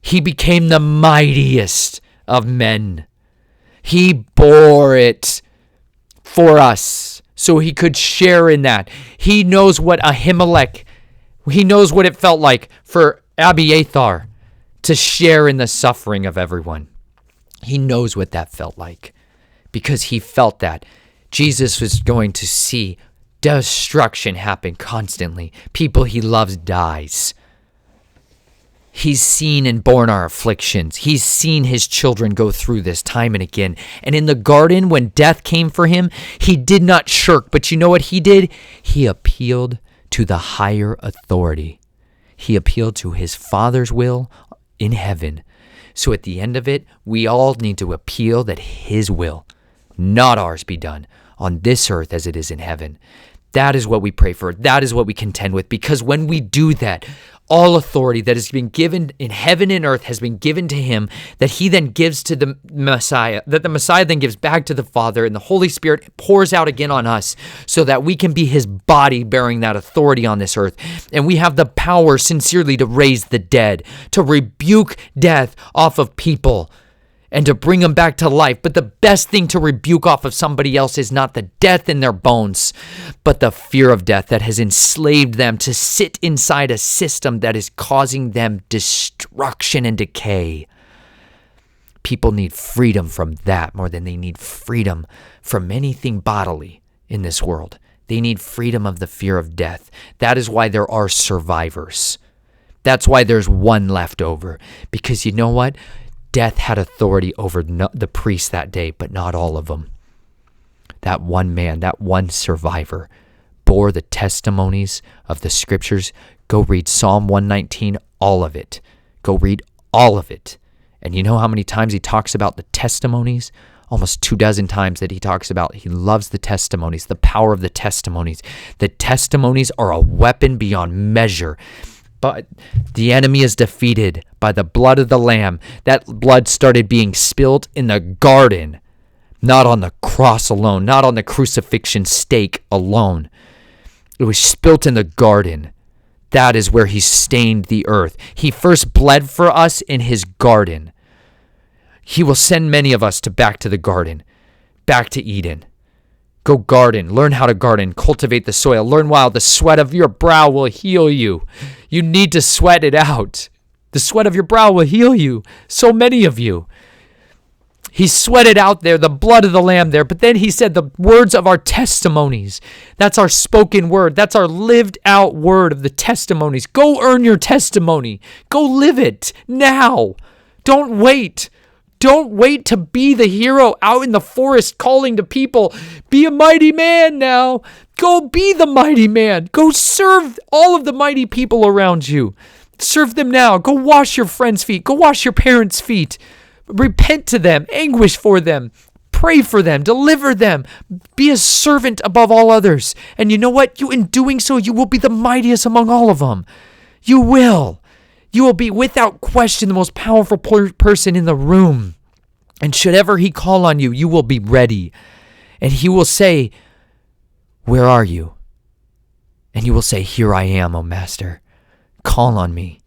He became the mightiest of men. He bore it for us so he could share in that. He knows what Ahimelech, he knows what it felt like for Abiathar to share in the suffering of everyone. He knows what that felt like because he felt that. Jesus was going to see destruction happen constantly. People he loves dies. He's seen and borne our afflictions. He's seen his children go through this time and again. And in the garden, when death came for him, he did not shirk. But you know what he did? He appealed to the higher authority. He appealed to his Father's will in heaven. So at the end of it, we all need to appeal that his will, not ours, be done on this earth as it is in heaven. That is what we pray for. That is what we contend with. Because when we do that, all authority that has been given in heaven and earth has been given to him, that he then gives to the Messiah, that the Messiah then gives back to the Father, and the Holy Spirit pours out again on us so that we can be his body bearing that authority on this earth. And we have the power sincerely to raise the dead, to rebuke death off of people, and to bring them back to life. But the best thing to rebuke off of somebody else is not the death in their bones, but the fear of death that has enslaved them to sit inside a system that is causing them destruction and decay. People need freedom from that more than they need freedom from anything bodily in this world. They need freedom of the fear of death. That is why there are survivors. That's why there's one left over. Because you know what? Death had authority over the priests that day, but not all of them. That one man, that one survivor, bore the testimonies of the scriptures. Go read Psalm 119, all of it. Go read all of it. And you know how many times he talks about the testimonies? Almost 24 times that he talks about. He loves the testimonies, the power of the testimonies. The testimonies are a weapon beyond measure. But the enemy is defeated by the blood of the Lamb. That blood started being spilled in the garden, not on the cross alone, not on the crucifixion stake alone. It was spilt in the garden. That is where he stained the earth. He first bled for us in his garden. He will send many of us back to the garden, back to Eden. Go garden, learn how to garden, cultivate the soil, learn while the sweat of your brow will heal you. You need to sweat it out. The sweat of your brow will heal you. So many of you. He sweated out there, the blood of the Lamb there, but then he said the words of our testimonies. That's our spoken word. That's our lived out word of the testimonies. Go earn your testimony. Go live it now. Don't wait. Don't wait to be the hero out in the forest calling to people, be a mighty man now. Go be the mighty man. Go serve all of the mighty people around you. Serve them now. Go wash your friends' feet. Go wash your parents' feet. Repent to them. Anguish for them. Pray for them. Deliver them. Be a servant above all others. And you know what? In doing so, you will be the mightiest among all of them. You will. You will be without question the most powerful person in the room. And should ever he call on you, you will be ready. And he will say, where are you? And you will say, here I am, O Master. Call on me.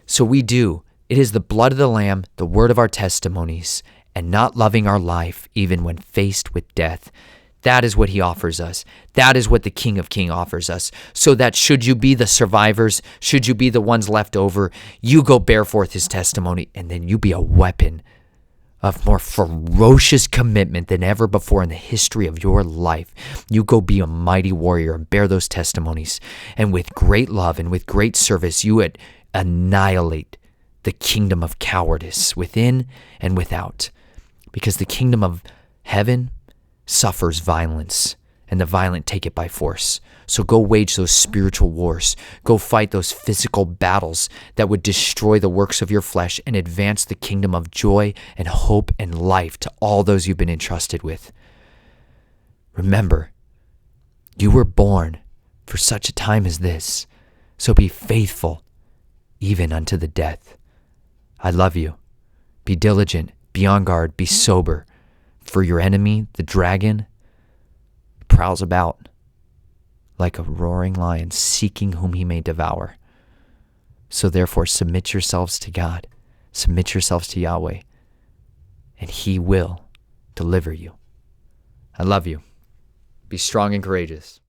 So we do. It is the blood of the Lamb, the word of our testimonies, and not loving our life even when faced with death. That is what he offers us. That is what the King of Kings offers us. So that should you be the survivors, should you be the ones left over, you go bear forth his testimony, and then you be a weapon of more ferocious commitment than ever before in the history of your life. You go be a mighty warrior and bear those testimonies. And with great love and with great service, you would annihilate the kingdom of cowardice within and without. Because the kingdom of heaven suffers violence, and the violent take it by force. So go wage those spiritual wars. Go fight those physical battles that would destroy the works of your flesh and advance the kingdom of joy and hope and life to all those you've been entrusted with. Remember, you were born for such a time as this, so be faithful even unto the death. I love you. Be diligent, be on guard, be sober. For your enemy, the dragon, prowls about like a roaring lion, seeking whom he may devour. So therefore, submit yourselves to God. Submit yourselves to Yahweh, and he will deliver you. I love you. Be strong and courageous.